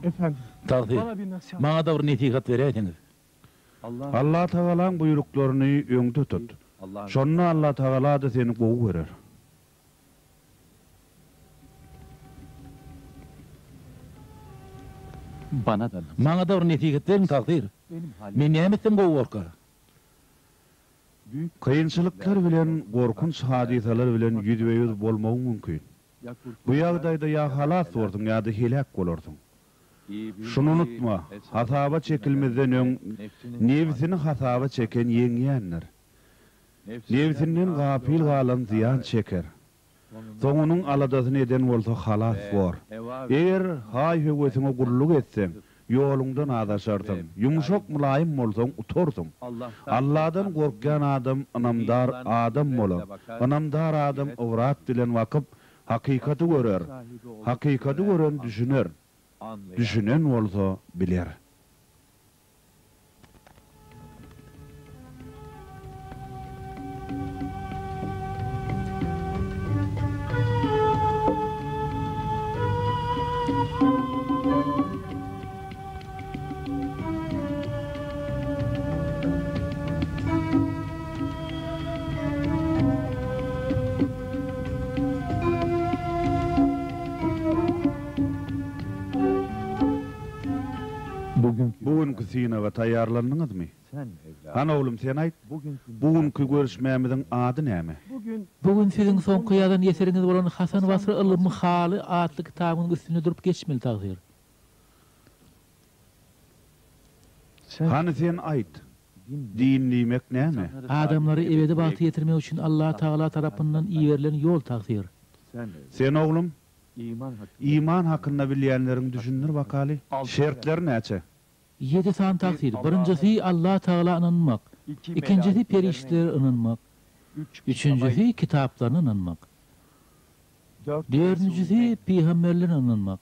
Efendim. Takdir. Maňa da bir netihat berýäňiz. Allah Taalaň buýruklaryny öňde tut. Şonda Allah Taala da seni gowy görer. Maňa da bir netihat beriň takdir. Men näme etdim gowy gorkar? Kıyınçılıklar bilen korkunç hadisalar bilen yüzbeýüz bolmagy mümkin. Bu ýagdaýda ýa halas bolurdyň ýa-da helak bolardyň. Şunu unutma, hasaba çekilmezden öň nefsini hasaba çeken ýeňýänler. Nefsinden gapil galan ziyan çeker. Soňunyň aladasyny eden bolsa halas bor. Eger hay höwesine gurluk etseň, ýolundan adaşardyň. Yumşak mulaýym bolsaň utordyň. Allah'dan korkýan adam anamdar adam bolar. Anamdar adam awrat bilen wakyp hakykaty görer. Hakykaty gören düşüner. Düşünen bolsa biler. Bugünkü sinaga taýýarlandыңyzmy? Han oglum sen aýt. Bugünkü görüşmämiziň ady näme? Bugün siziň soňky ýazan ýeseriňiz bolan Hasan Basry Ilmy Haly adly kitabynyň üstüne durup geçmeli tagdyr. Hani sen aýt. Din nimek näme? Adamlary ebedi bagty ýetirmek üçin Allah Taala tarapyndan iýerilen ýol tagdyr. Sen oglum iman hakynda bilýänleriň düşünür bakaly. Şertleri näçe? 7 san tagdyr. Birincisi Allah Taala inanmak. İkincisi periştlere inanmak. Üçüncüsü kitaplarına inanmak. Dördüncüsü peygamberlere inanmak.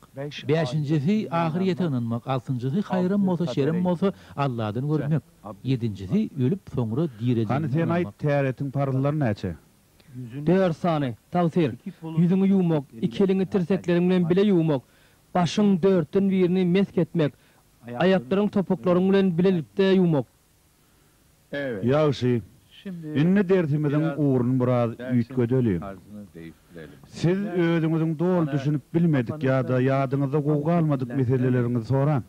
Beşincisi ahirete inanmak. Altıncısı hayrym bolsa şerem bolsa Allah'dan görmek. Yedincisi ölüp soňra direden. Hani sen aýt täretin parlary näçe? 4 sany tawsir. Yüzüňi ýuwmak, iki elini tirseklerin bilen bile ýuwmak, başyň 4-den birini mesk etmek, aýaklaryň topuklaryň bilen bilelikde ýuwmak. Evet. Ýagşy. Inne dertimiziň uğrun biraz üýtgödelim. Siz özüňiziň dol düşünüp bilmedik ýa-da ýadyňyza gowy almadyk meseleleriňizi soran.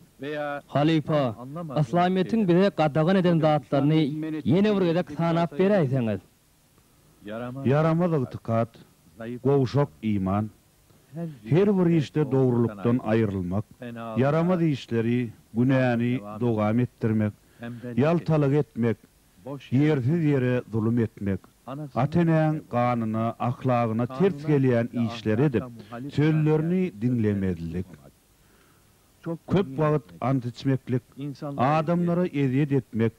Halifa, İslamiyetiň bize gadagan eden zatlaryny ýene bir gezek sanap beräýseňiz. Yaramaz ıtıkat, gowşok iman, her bir işte doğruluktan ayrılmak, yaramaz işleri, günahını dogam ettirmek, yaltalık etmek, yersiz yere zulüm etmek, ateneğin kanına, ahlakına ters geleyen işler edip, sözlerini dinlemedilik. Köp vaqt ant içmeklik, adamlara eziyet etmek,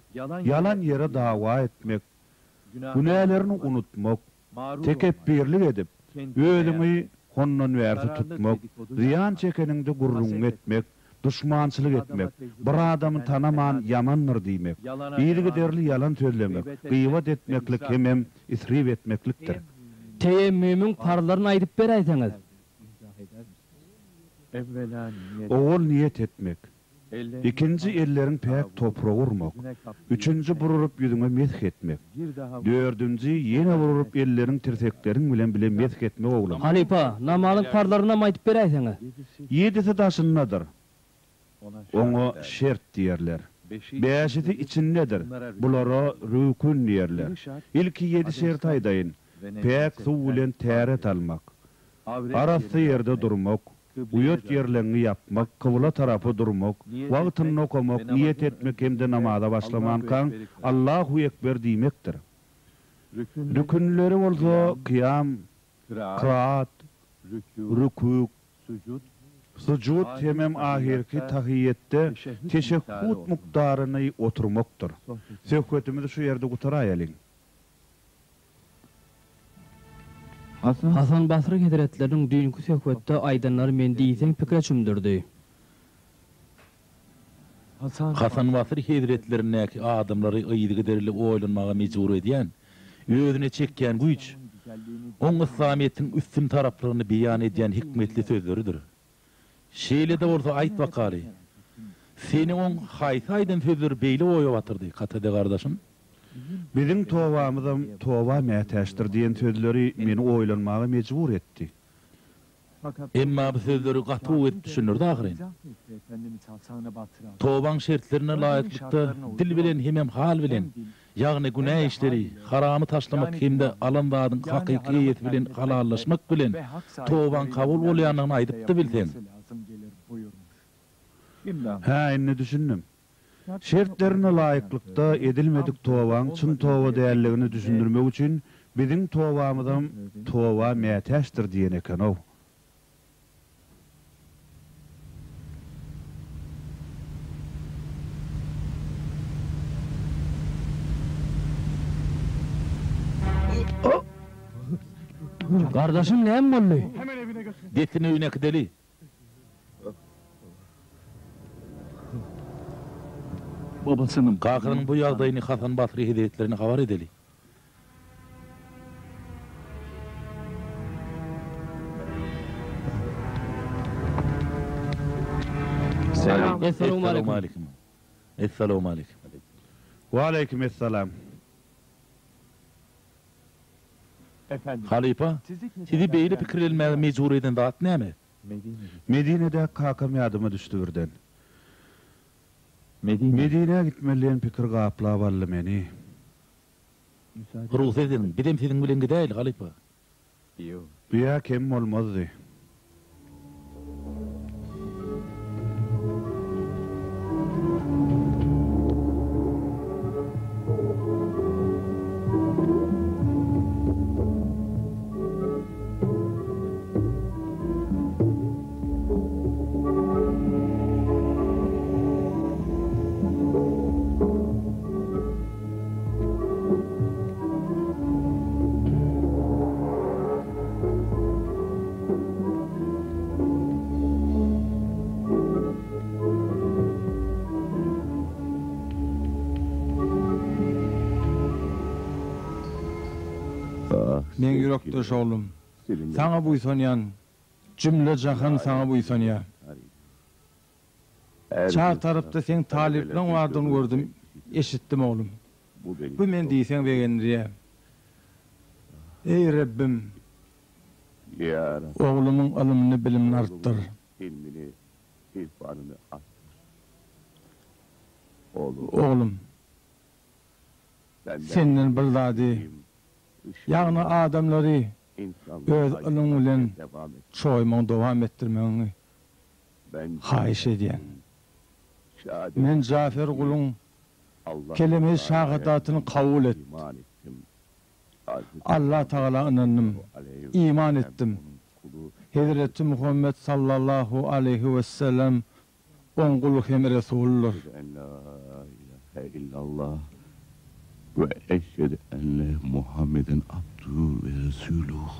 yalan yere dava etmek, günahlarını unutmak, tekebbirlik edip, özüňi honnan wärsi tutmak, ziyan çekeninde gurrun etmek, düşmançylyk etmek, bir adamı tanaman yamanlar diýmek, ýyly derli yalan sözlemek, gıýbat etmeklik hemem isrif etmeklikdir. Teyemmümün parlaryny aýdyp beräýseňiz. Owul niyet etmek. İkinci ellerin pek toprağa vurmak. Üçüncü bururup yüzüne mesk etmek. Dördüncü yine vururup ellerin tirseklerin bilen bile mesk etmek oğlum. Halifa, namalyň parlaryna aýdyp beräýseňiz. 7'si daşyndadyr. Oňa şert diýerler. 5'i içindedir. Bulara rükün diýerler. İlki 7 şert aýdaýyn. Pek suw bilen täret almak. Arasy ýerde durmak. Uyut yerlerini yapmak, kıvla tarafı durmak, vaqtını okumak, niyet etmek hemde namaza başlamankan Allahu Ekber diýmekdir. Rükünleri bolsa kıyam, kıraat, rükûk, sucud hemem ahirki tahiyyette teşekkûd mukdaryny oturmakdyr. Söhbetimizi şu yerde gutaraýalyň. Hasan Basry Hazretleriniň düňkü söhbetde aýdanlary men diýsem pikir çümdirdi. Hasan Basry Hazretleriniň adamlary ýygy derli oýlanmaga mejbur edýän, özüne çekýän güýç, oň İslamiyetiň üstün taraplaryny beýan edýän hikmetli sözleridir. Şeýle de bolsa aýt bakaly. Seni oň haýsy aýdan sözleri beýle oýap atyrdy, katady gardaşym. Bizim towamyzam towa mätäşdir diýen sözleri meni oýlanmaga mejbur etdi. Emma bu sözleri gaty et düşünürdi ahyren. Towaň şertlerine laýyklykda dil bilen hemem hal bilen, ýagny günah işleri, haramy taşlamak hemde alandadyň hakyky ýeti bilen halallaşmak bilen towaň kabul bolýanyny aýdypdy bilsen. Ha, inni düşündüm. Şertlerine laýyklykda edilmedik towaň çyn towa däerligini düşündirmek üçin biziň towamyzam towa mätäşdir diýen eken o. Kardeşim näme boldy? Detine öýüne gideli. Babasının Kakır'ın bu ýagdaýyny Hasan Basry Hazretlerine habar edeli. Esselamu aleyküm. Esselamu aleyküm. Wa aleyküm esselam. Efendim. Halifa, sizi beýle pikirlenmäge mejbur eden zat näme? Medine'de kakam ýadyma düşdi birden. Medine'ye gitmeliyen pikir gapla ballı meni. Ruhsat edin. Gidem sizin bilen gideyli Galipa. Biya kem olmazdı. Men yürekdoş oğlum. Sana buysanyan, cümle cahan sana buysanyan. Çağ tarafta sen taliplen vardığını gördüm, eşittim oğlum. Bu men deysen begenriye. Ey Rabbim, oğlumun alımını bilimini arttır. Oğlum, senin bir zadi, yani adamları öz ılım bilen çoyman devam ettirmeni hayiş ediyen. Men Cafer kulun kelime-i şahadatını kabul et. Allah Teala inandım, iman ettim. Hazreti Muhammed sallallahu aleyhi ve sellem on kulu hem Resulullah. Ve eşhedü enne Muhammeden abduhu ve resuluh.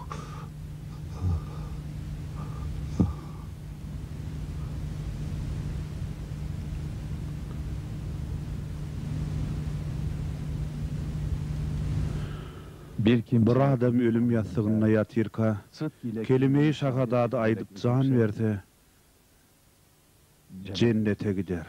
Bir adam ölüm yastığına yatırka, kelime-i şahadadı aydıp can verse, cennete gider.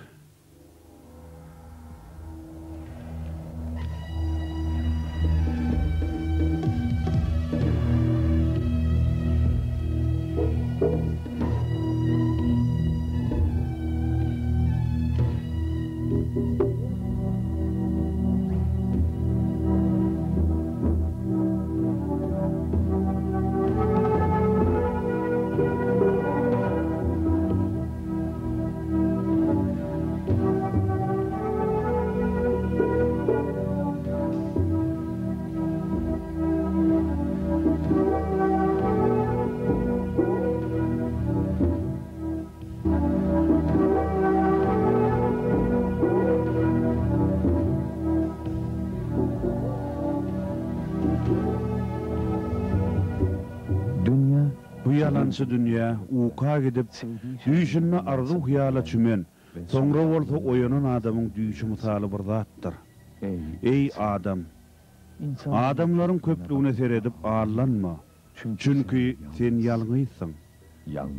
Yalancı dünya, uka gidip, düşününü arzu hıyala çümen, sonra olsa oyunun adamın düşü misali bir zattır. Ey adam, adamların köplüğüne seyredip ağırlanma, çünkü sen yalnızsın,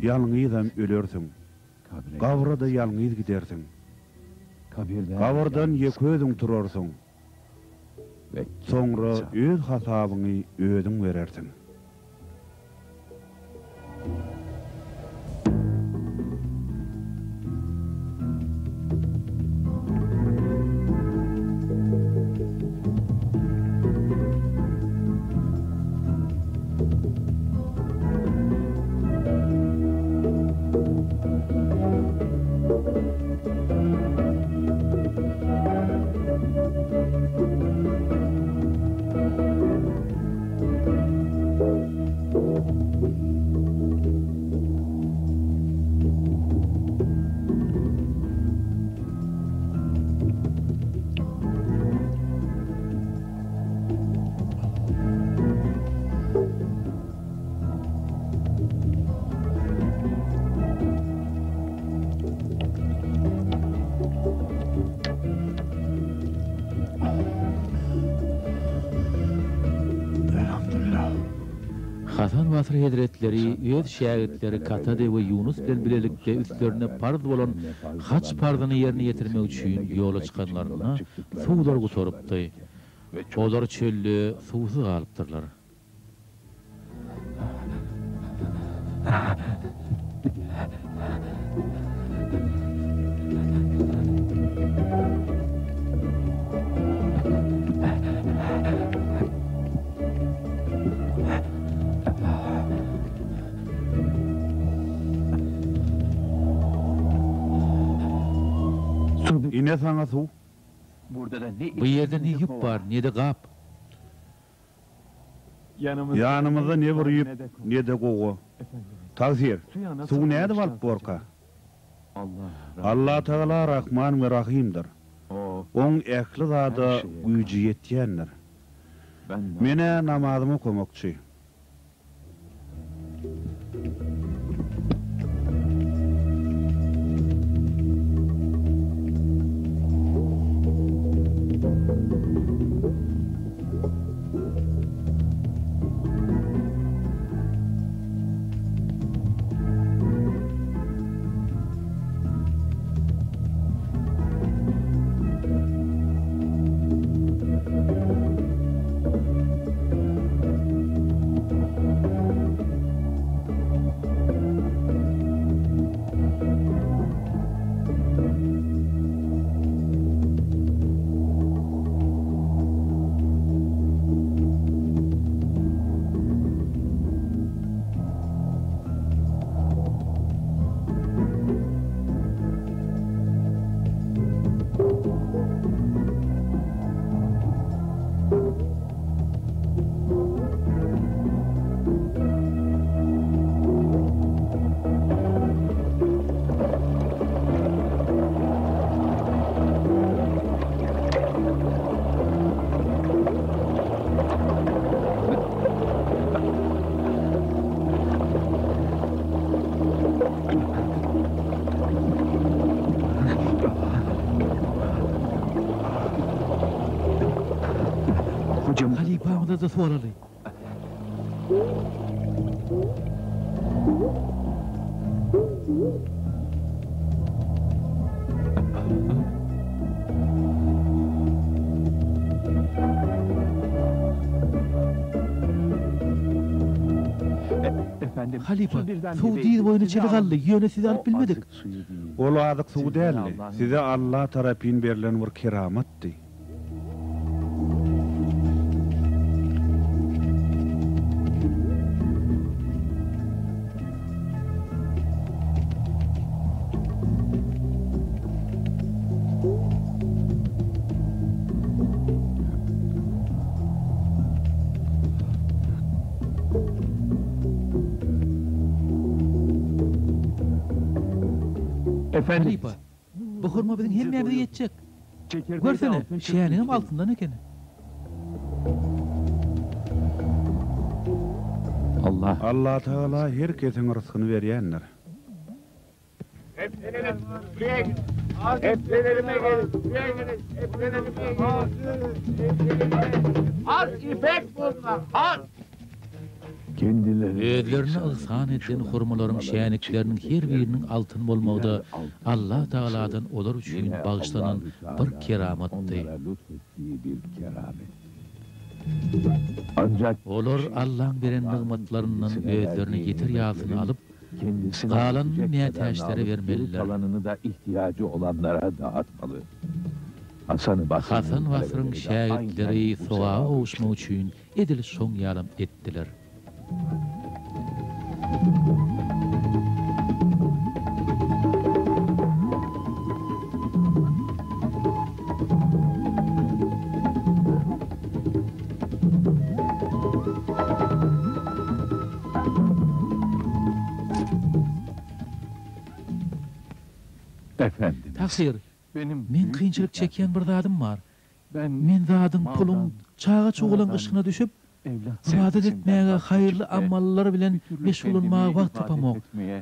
yalnızdan ölürsün, kavrada yalnız gidersin, kavradan yeközün turursun, sonra öz hasabını ödün verersin. Hasan Basri Hazretleri öz şagirdleri Katade ve Yunus bilen bilelikte üstlerine farz bolan haç farzını yerine getirmek üçün yola çıkanlarına suwlar gutorypdy. Olar çöllü suwsuz galypdyrlar. Ine sana su. Bu yerde ne yüp var, ne de gap. Yanımızda ne bir yüp, ne de gogo. Tavsir, su neydi balıp borka? Allah Teala Rahman ve Rahim'dir. Onun ehli zada gücü yetyendir. Mene namazımı komokçu. Halifamda da soralı. Halifa, Suudi boyunu çeli kaldı. Yöne sizi alıp bilmedik. Olu adık su değerli. Size Allah tarafin verilen bir kerametti. Halifa, bu hurma bizim hem yerde yetecek. Görsene, şehrinin altından ekeni. Allah Teala herkesin rızkını veriyenler. Hep denelim, buraya gidin. Hep denelim'e gelin, buraya gelin. Hep denelim'e gelin. Az ipek bunlar, az. Ödlerini ıhsan ettiğin hurmaların şehaniklerinin her birinin altın bolmağda Allah Teala'dan olar üçün bağışlanan bir kerametti. Olar Allah'ın veren nimetlarından ödlerini getir yağsını alıp kalanın niyeteşleri vermeliler. Kalanını da ihtiyacı olanlara dağıtmalı. Hasan Basır'ın şahitleri soğağa oğuşma üçün edil son yalım ettiler. Efendim. Taksir, men kıyınçılık çeken bir zadım var. Men zadım pulun çağa çoğulan ışığına düşüp ibadet etmeye, hayırlı amallar bilen meşgul olmaya vakt tapamak.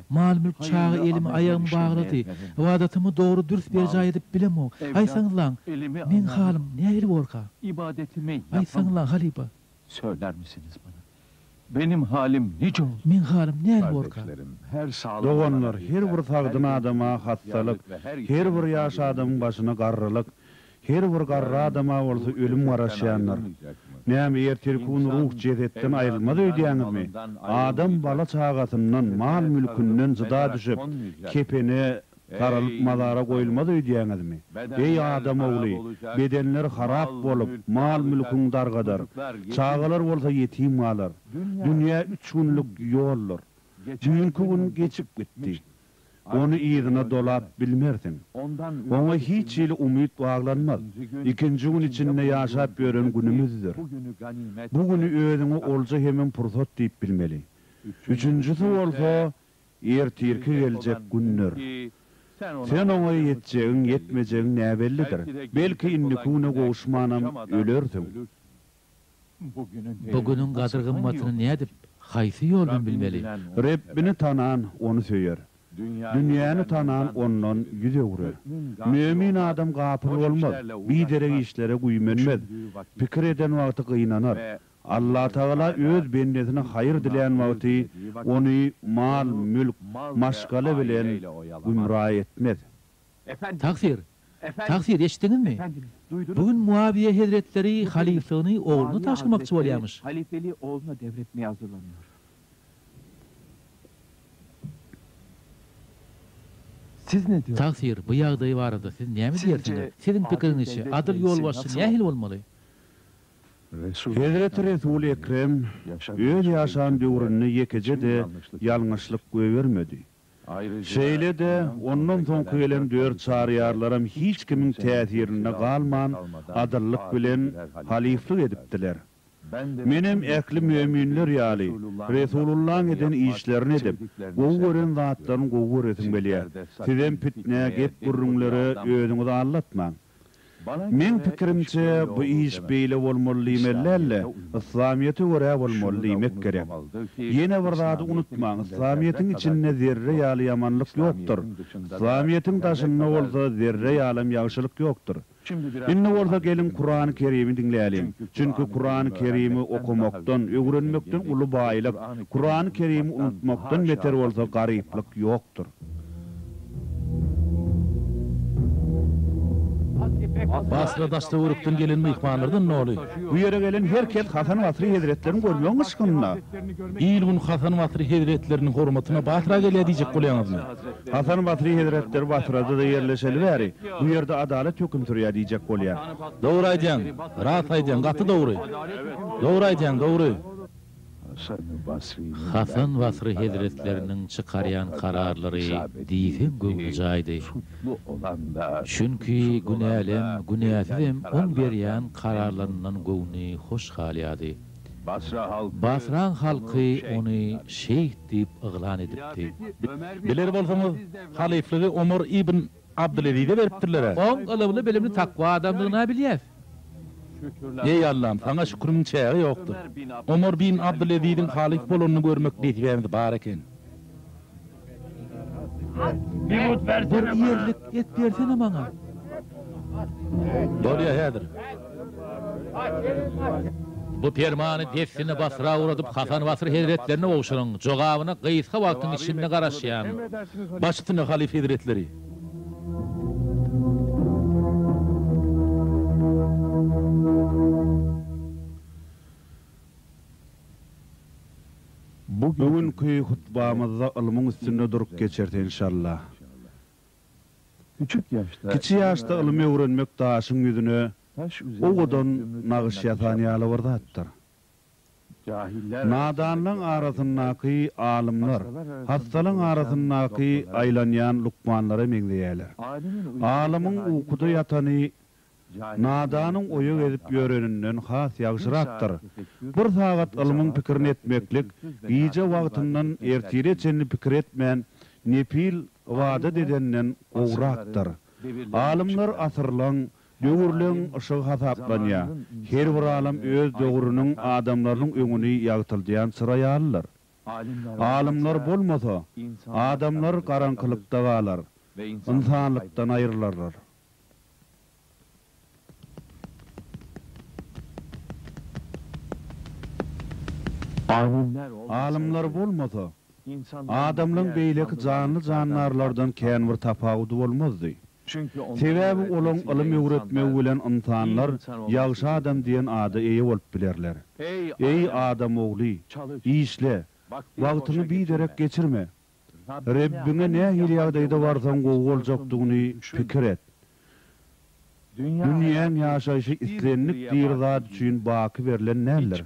Mal mülk çağı elimi ayağımı bağladı. Ibadatımı doğru dürüst bir cay edip bilemok. Aysanız lan, men halim ne ayırı borka? İbadetimi Aysanız lan Halifa. Söyler misiniz bana? Benim halim nice oldu? Men halim ne ayırı borka? Doğanlar her bir sağdın adama hastalık, her bir yaş adamın başına garrılık, her bir garra adama olsa ölüm var aşayanlar. Näme erterkun ruh cesetten ayrılmaz öýdýäňiz mi? Adam bala çağatından, mal mülkünden zıda düşüp, kepene taralyp mazara goýulmaz öýdýäňiz mi? Ey adam ogly, bedenler harap bolup, mal mülküň dargadar. Çağalar bolsa yetim malar. Dünýä 3 günlük ýollar. Dünkü gün geçip gitdi. onu iyidine dolap bilmersin. Ona hiç ile umut bağlanmaz. İkinci gün içinde yaşap gören günümüzdür. Bu günü özüne olca hemen fırsat deyip bilmeli. Üçüncüsü olsa ertirki gelecek günler. Sen ona yeteceğin, yetmeyeceğin ne bellidir. Belki innikune koğuşmanam ölürsün. Bugünün gadırgınmatını ne edip, haysi yolun bilmeli. Rabbini tanan onu söyler. Dünyanı tanan ondan yüz öğre. Mümin adam gafil olmaz. Bir derek işlere güymenmez. Fikir eden vakti kıynanar. Allah Teala öz bendesine hayır dileyen vakti onu mal, mülk, maşgale bilen gümrah etmez. Taksir eşitdiniz mi? Bugün Muaviye Hazretleri halifeliğini oğlunu taşımakçı bolýarmyş. Halifeliği oğluna devretmeye hazırlanıyor. Siz ne diyorsunuz? Taksir, bu ýagdaý barada siz näme diýersiňiz? Sizin pikiriňizçe adil ýolbaşçy nähil bolmaly? Hazreti Resul Ekrem öz yaşan döwründe yekece de ýalňyşlyk göwermedi. Şeýle de ondan soňky gelen dört çarýarlarym hiç kimin täsirine galman adyllyk bilen haliflik edipdiler. Menem äkli müminler ýaly Resulullah'ın eden işlerini edip gowy gören zatlaryň gowy göresin belýär. Sizem pitne gep gurrunlary özüňizi anlatmaň. Men pikirimçe bu iş beýle bolmaly emellerle İslamiyete göre bolmaly emek gerek. Ýene bir zady unutmaň, İslamiyetiň içinde zerre ýaly ýamanlyk ýokdur. İslamiyetiň taşynda bolsa zerre ýalym ýagşylyk ýokdur. Indi orada gelin Kur'an-ı Kerim'i dinleyelim. Çünkü Kur'an-ı Kerim'i okumaktan, öğrenmekten ulu baýlyk, Kur'an-ı Kerim'i unutmaktan beter bolsa garyplyk ýokdur. Basra daşta urukdan gelen mihmanlardan ne oluyor? Bu yere gelen herkes Hasan Basri Hazretlerini görmüyor ışkınına. İl gün Hasan Basri Hazretlerinin hormatına Basra gelýär diýjek bolýaňyzmy? Hasan Basri Hazretleri Basra'da da yerleşeli bäri. Bu yerde adalet hüküm sürýär diýjek bolýar. Dogry aýdýaň, rast aýdýaň, gaty dogry. Dogry aýdýaň, dogry. Hasan Basri Hazretlerinin çıkaryan kararları diýsen göwüjaydy. Çünkü günälem, günäsizem on berýän kararlaryndan gowny hoş halýady. Basra halky ony şeýh diýip yglan edipdi. Biler bolsaňyz, halifligi Ömer ibn Abdülaziz'e beripdirler. On ılımly bilimli takwa adamlygyna bilýär. Ey Allah'ım, sana şükrüm çägi ýokdur. Ömer bin Abdülaziz'in halif bolanyny görmek diýýärmiz bar eken. Bir yerlik et bersene maňa. Bolýa häzir. Bu permany defsini Basra uradyp Hasan Basri Hazretlerine owşuryň. Jogabyny gysga wagtyň içinde garaşýan. Başytyny halif Hazretleri. Bugünkü hutbamızda ilmin üstünde durup geçerdi inşallah. Kiçi yaşta ilmi öğrenmek taşın yüzüne oğudan nağış yatan ýaly birdatdyr. Nadanlyň arasyndaky alimler, hastalyň arasyndaky aýlanýan lukmanlara meňleýärler. Alimyň ukuda ýatany nadanyň oýa edip ýöreninden has ýagşyrakdyr. Bir sagat ilmiň pikirini etmeklik, iýje wagtyndan ertire çenli pikir etmän nepil wada dedenden owrakdyr. Alimler asyrlaň, döwürleň ışığı hasaplanýar. Her bir alim öz döwrüniň adamlarynyň öňüni ýagtylýan sıraýarlar. Alimler bolmasa, adamlar garaňkylykda galar, insanlykdan aýrylarlar. Alimler bolmasa, adamlaryň beýleki canly janlarlardan kän bir tapawudy bolmazdy. Sebäbi olaň ilim öwretmek bilen insanlar ýagşy adam diýen ady eýe bolup bilerler. Ey adam ogly, işle, wagtyny biderek geçirme. Rabbine nähili ýagdaýda barsaň gowy boljakdygyny pikir et. Dünýäň ýaşaýşy islenlik bir zat üçin baky berilen näler?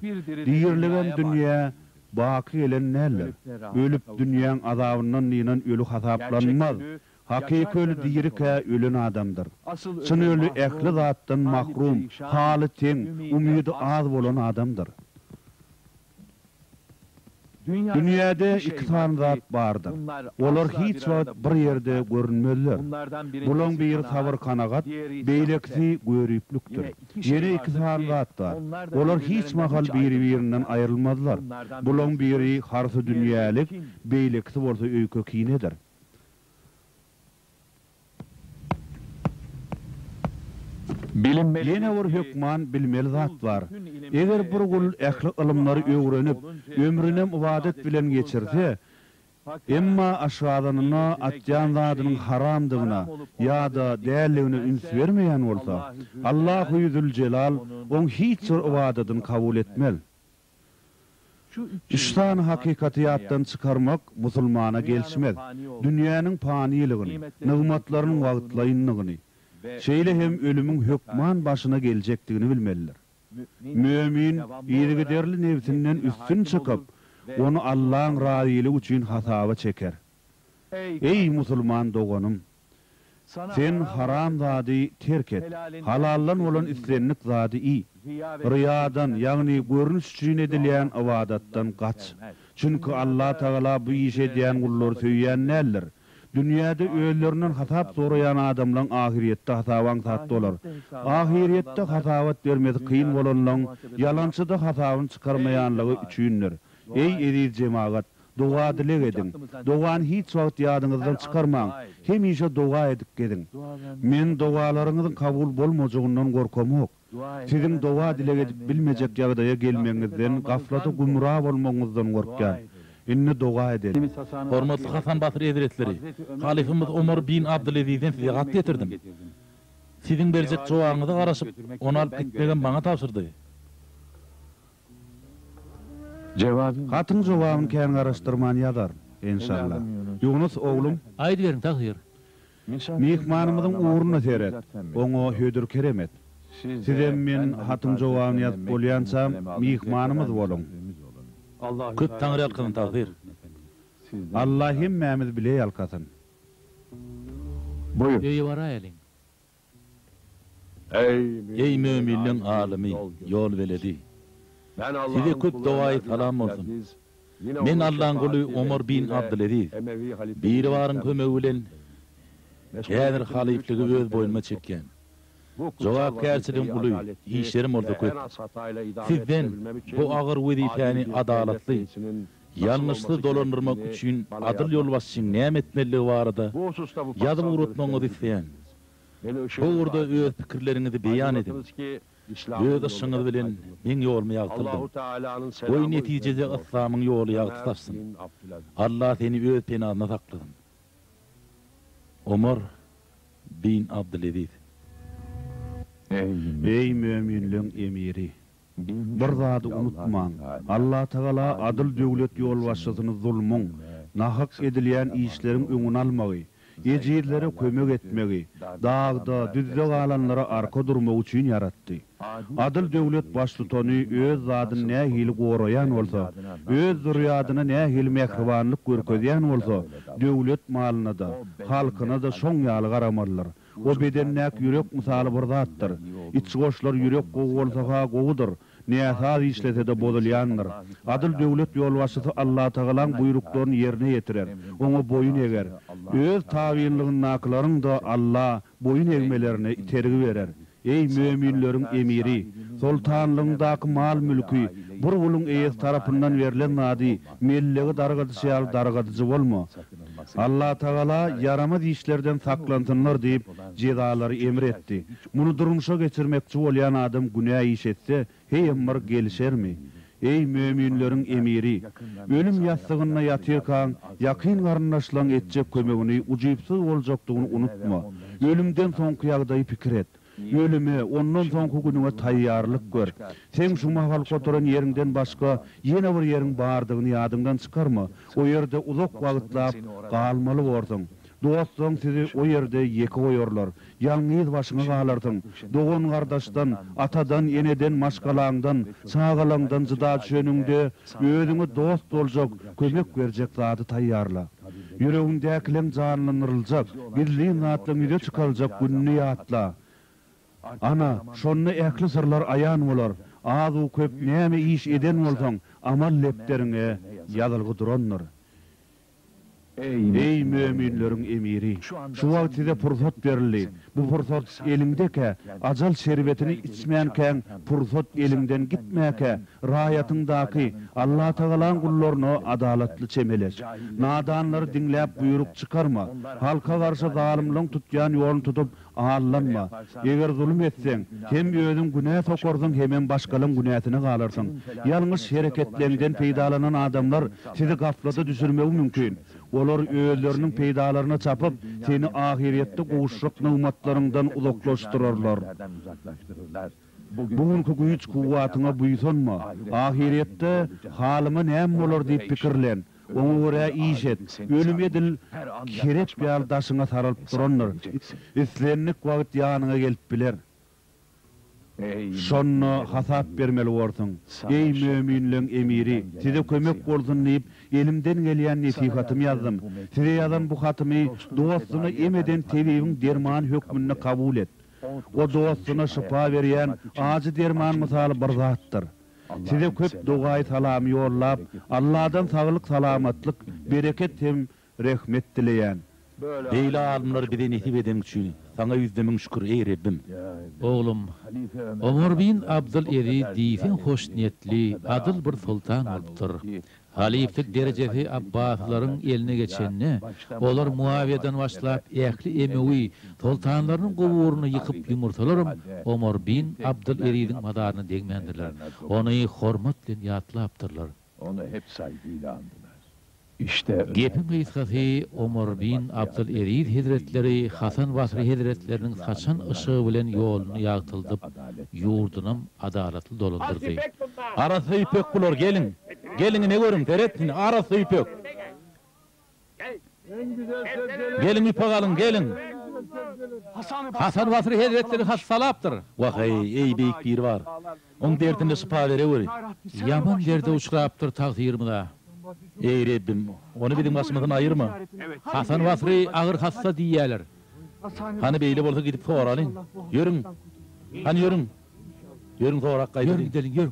Diýerlegen dünýä Baki gelen näler? Ölüp dünýäň azabyndan diýen ölü hasaplanmaz. Hakiki ölü diýirke ölen adamdyr. Çyn ölü ähli zatdan mahrum, haly teň, umydy az bolan adamdyr. Dünyada iki tane zat bardır. Olar hiç wagt bir yerde görünmezler. Bulan biri sabır kanagat, beýleksi görüplükdir. Yine iki tane zat var. Olar hiç mahal biri-birinden ayrılmazlar. Bulan biri harsy dünýälik, beýleksi bolsa öýkö kinedir. Yine bir hükman bilmeli zat var. Eger bir gul ähli ilmlary öwrenip, ömrünem ibadet bilen geçirse, emma aşgadanyna atjan zadynyň haramdygyna ýa-da dälligine üns bermeýän bolsa, Allahu Zülcelal oň hiç bir ibadetini kabul etmel. İştan hakikatiyattan çıkarmak musulmana gelişmez. Dünýäniň paniýligini, nymatlarynyň wagtlaýynlygyny, şeýle hem ölümün hükman başına geljekdigini bilmeliler. Mümin ýergiderli nefsinden üstün çıkıp, onu Allah'ın razıligi üçin hasaba çeker. Ey musulman doganım, sen haram zady terk et, halallan olan islenlik zady iyi. Riyadan, ýagny görnüş üçin edilýän ibadatdan gaç. Çünkü Allah Taala bu işe diýen gullar söýýän näler? Dünyada öýleriniň hasap sorayan adamlaryň ahirette hasaban sat dolar. Ahirette hasawat bermedi kıyın bolanlaryň yalançyda hasabyn çykarmaýanlygy üçindir. Ey ediz jemaat, dua dilek edin. Duany hiç wagt ýadyňyzdan çykarmaň. Hemişe dua edip gedin. Men dualaryňyzyň kabul bolmajagyndan gorkamok. Siziň dua dilek edip bilmejek ýagdaýa gelmeňizden, gaflata gumra bolmagyňyzdan gorkýan. Inni dua edelim. Hormatly Hasan Basri Hazretleri, halifimiz Ömer bin Abdülaziz'den size gat getirdim. Sizin berjek jogaňyzy garaşyp, onu alyp gitmegen maňa tapşyrdy. Hatyň jogabyny kän garaşdyrman ýazar, inşallah. Yunus oglum, aýdy berin tahyr. Mihmanymyzyň uğruna seret, oňa hödür keremet. Sizem men hatyň jogabyny ýazyp bolýansam, mihmanymyz boluň. Köp taňry ýalkyny taýyr. Allah hemmämiz bile ýalkasyn. Buyur. Ey waraýalyň. Ey müminliň alimi, ýol weledi. Size köp duaý salam bolsun. Men Allah'ın guly Ömer bin Abdülaziz. Bir barın kömegi bilen häzir halifligi öz boýnuma çekýän. Jogapkärçiligiň guly, işlerim bolsa köp. Sizden bu agyr wezifäni adalatly, ýalňyşly dolandyrmak üçin adyl ýol başçyň näme etmeligi barada ýazyp uratmaňyzy isleýän. Bu urda öz pikirleriňizi beýan edin. Öz aşyňyz bilen men ýolumy ýagtyrdym. Oý netijede İslamyň ýoly ýagtyrsyn. Allah seni öz penahyna saklasyn. Ömer bin Abdülaziz. Ey müminliň emiri, bir zady unutmaň. Allah Taala adyl döwlet ýolbaşçysyny zulmüň, nahak edilýän işleriň öňüni almagy, ejirlere kömek etmegi, dağda, düzde galanlara arka durmak üçin yaratdy. Adyl döwlet başlytany öz zadyny nähili goraýan bolsa, öz zurriýatyna nähili mehribanlyk görkezýän bolsa, döwlet malyna da, halkyna da şoň ýaly garamarlar. O bedennäk ýürek misaly bir zatdyr. İçi goşlar ýürek gowy bolsa gowudyr. Nähä işlese de bozulýandyr. Adyl döwlet ýolbaşçysy Allah Taalaň buýruklaryny ýerine ýetirer. Oňa boyun eger. Öz tabiinligini naklaryň da Allah boyun egmelerini tergi berer. Ey müminleriň emiri, sultanlygyňdaky mal mülki bir ulun eýes tarapyndan berilen nady, melligi dargadyjy bolma. Allah Taala yaramaz işlerden saklansınlar diýip jezalary emretdi. Muny durmuşa geçirmekçi bolýan adam günah iş etse, heýemmir gelişermi? Ey müminleriň emiri, ölüm ýastygyna ýatyrkan, ýakyn garyndaşlaryň etjek kömegini ujypsyz boljakdygyny unutma. Ölümden soňky ýagdaýy pikir et. Ölüme, ondan soňky günüňe taýýarlyk gör. Sen şu mahal oturan ýeriňden başga ýene bir ýeriň bardygyny ýadyňdan çykarma. O ýerde uzak wagtlap galmaly bolsaň, dostlaryň sizi o ýerde ýeke goýarlar. Ýalňyz başyňa galardyň. Dogan gardaşdan, atadan, eneden, maşgalaňdan, sağalaňdan jyda düşeningde özüňe dost boljak, kömek berjek zady taýýarla. Yüregiňdäkileň janlandyryljak, gizli zatlaň ýüze çykaryljak günni ýatla. Ana, şonny äkli sırlar aýan bolar. Az u köp näme iş eden bolsaň, amal lepderiňe ýazylgy duranlar. Ey müminlerin emiri, şu wagtda pursat berildi. Bu pursat elingdeke, ajal şerbetini içmeýänken pursat elinden gitmäke, raýatyňdaky Allah Taalaň gullaryny adalatly çemeleş. Nadanlary dinläp buyruk çykarma. Halka garşy zalimliň tutýan ýoluny tutup ağallanma. Eger zulüm etseň, hem özüň günä sokordyň, hem başgalyň günäsini galarsyň. Ýalňyş hereketlerinden peýdalanan adamlar sizi gaflata düşürmegi mümkin. Olar özleriniň peýdalaryna çapyp, seni ahiretde gowuşrak nymatlaryňdan uzaklaşdyrarlar. Bugünkü güýç kuwatyna buýsanma. Ahiretde halymy näme bolar diýip pikirlen. Oňa görä iş et. Ölüm edil kerep ýaldaşyňa saralyp duranlar. Islenlik wagt ýanyňa gelip biler. Şonno hasap bermeli bolsaň. Ey müminleň emiri, size kömek bolsun diýip elimden gelýän nesihatymy ýazdym. Size ýazan bu hatymy dostuny emeden tebiň derman hökmüni kabul et. O dostuna şifa berýän ajy derman misaly bir zatdyr. Size köp dogaý salam ýollap, Allahdan saglyk, salamatlyk, bereket hem rahmet dileýän. Beýle alymlar bize nesip eden üçin sana yüzdemin şükür ey Rabbim. Oğlum, Ömer bin Abdül'eri diýsen hoş niyetli, adyl bir sultan bolupdyr. Haliflik derecesi Abbaslaryň eline geçenine, olar Muawiýeden başlap äkli Emewi sultanlarynyň goburyny ýykyp ýumurtalaryň Ömer bin Abdül'eriň madaryny degmendirler. Ony hormat bilen ýatlapdyrlar. Onu hep saygıyla andılar. Gepim gysgasy Ömer bin Abdül'eri Hazretleri Hasan Basri Hazretleriniň saçan ışığı bilen ýoluny ýagtyldyp, ýurdunam adalatly dolandyrdy. Arasy ipek bular, gelin. Gelin ne görün, terettin, arasy ipek. Gelin ipek alın, gelin. Hasan Basri Hazretleri hassalapdyr. Wahay, ey beýik bir bar. Oň derdinde şifa berýär. Yaman derde uçurapdyr taqdirmida. Ey Rabbim, onu bizim başımızdan ayırma. Hasan Basri ağır hassa diýýärler. Hani beýle bolsa gidip soralyn. Yürüň. Hani yürüň. Yürüň sorak gaýdy. Yürüň gidelim, yürüň.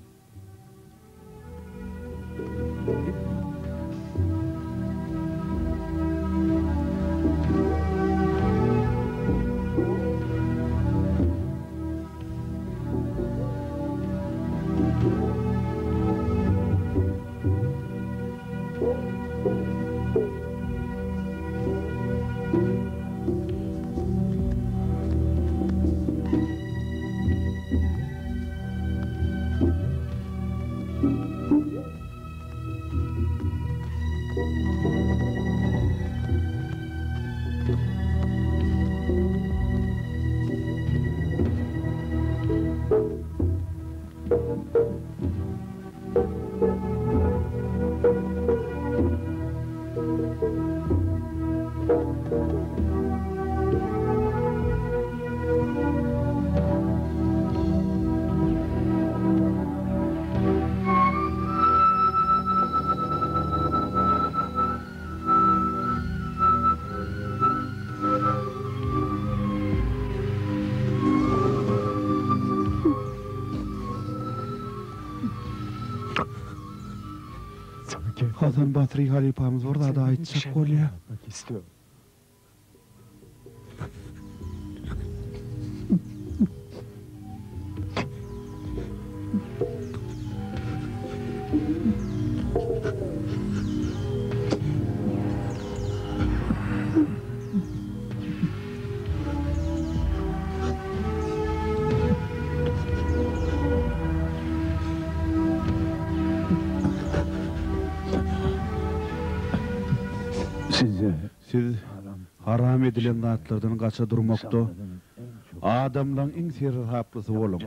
Hasan Basri halifamız orada da aýtjak bolýar. Siz haram edilen zatlardan gaça durmakda, adamlaryň iň serhaplysı bolup,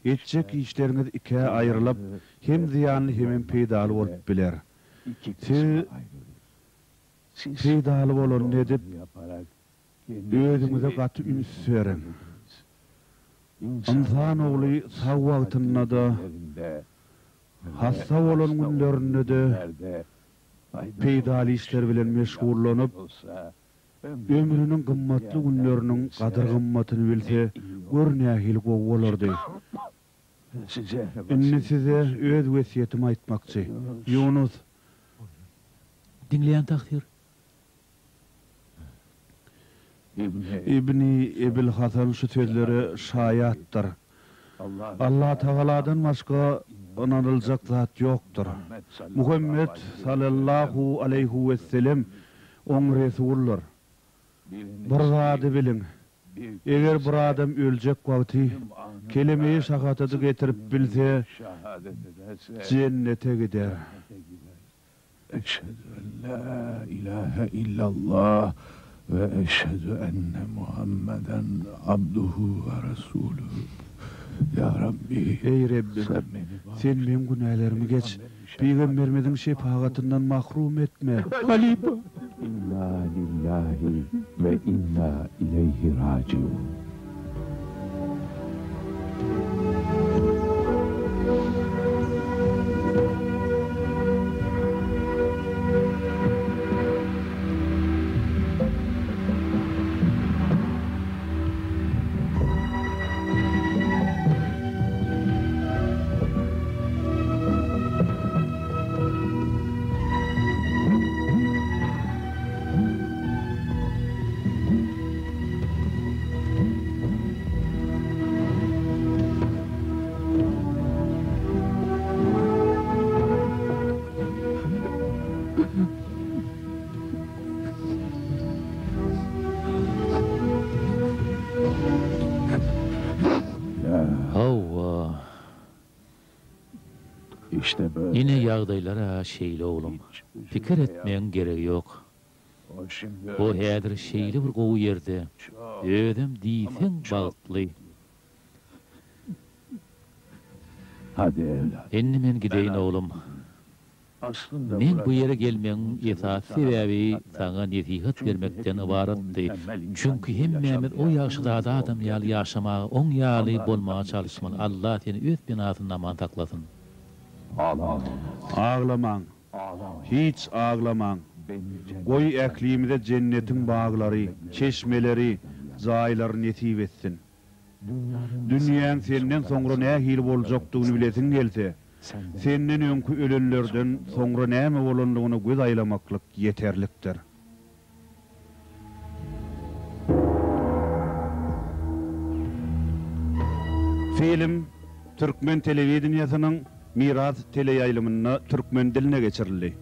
etjek işleriniz iki aýrylyp, hem ziyanly hem peýdaly bolup biler. Siz peýdaly bolan edip, özüňize gaty üns berin. İnsan oğlu sağ wagtynda da hassa bolan günlerinde de peýdali işler bilen meşgullanyp ömrünün gymmatly günleriniň gadyr gymmatyny bilse görnähil bolardy. Size öz wesiýetimi aýtmakçy. Yunus dinleyen takdir. İbni Ebil Hasan şu sözleri şayattır. Allah Teala'dan başka anılacak zat yoktur. Muhammed sallallahu aleyhi ve sellem on Resul'dur. Bir zatı bilin. Eğer bir adam ölecek vakti kelime-i şehadatı getirip bilse cennete gider. Eşhedü en la ilahe illallah ve eşhedü enne Muhammeden abduhu ve resuluhu. Ya Rabbi, ey Rabbim, sen benim günahlarımı geç, Peygamberimizin şefaatından mahrum etme. Halife. İnna lillahi ve inna ileyhi raciun. İşte böyle. Yine yağdaylara şeyli oğlum. Fikir etmeyen gereği yok. O hedir şeyli bir gowy yerde. Ödüm diýsen bagtly. Hadi evlat. Enni men gideyin oğlum. Men bu yere gelmeň esas sebebi sana nesihat vermekden ibaratdy. Çünkü hemmemiz o ýaşda adam ýaly ýaşamagy, oň ýaly bolmagy çalışmaly. Allah seni öz binasynda aman taklasın. Ağlamaň. Hiç ağlamaň. Goý äklimide cennetin bağlary, çeşmeleri, jaýlary nesip etsin. Dünýäň senden soňra nähil boljakdygyny bilesin gelse, senden öňkü ölenlerden soňra näme bolandygyny göz aýlamaklyk ýeterlikdir. Film Türkmen telewizionynyň Miraz teleýaýlymyna türkmen diline geçirildi.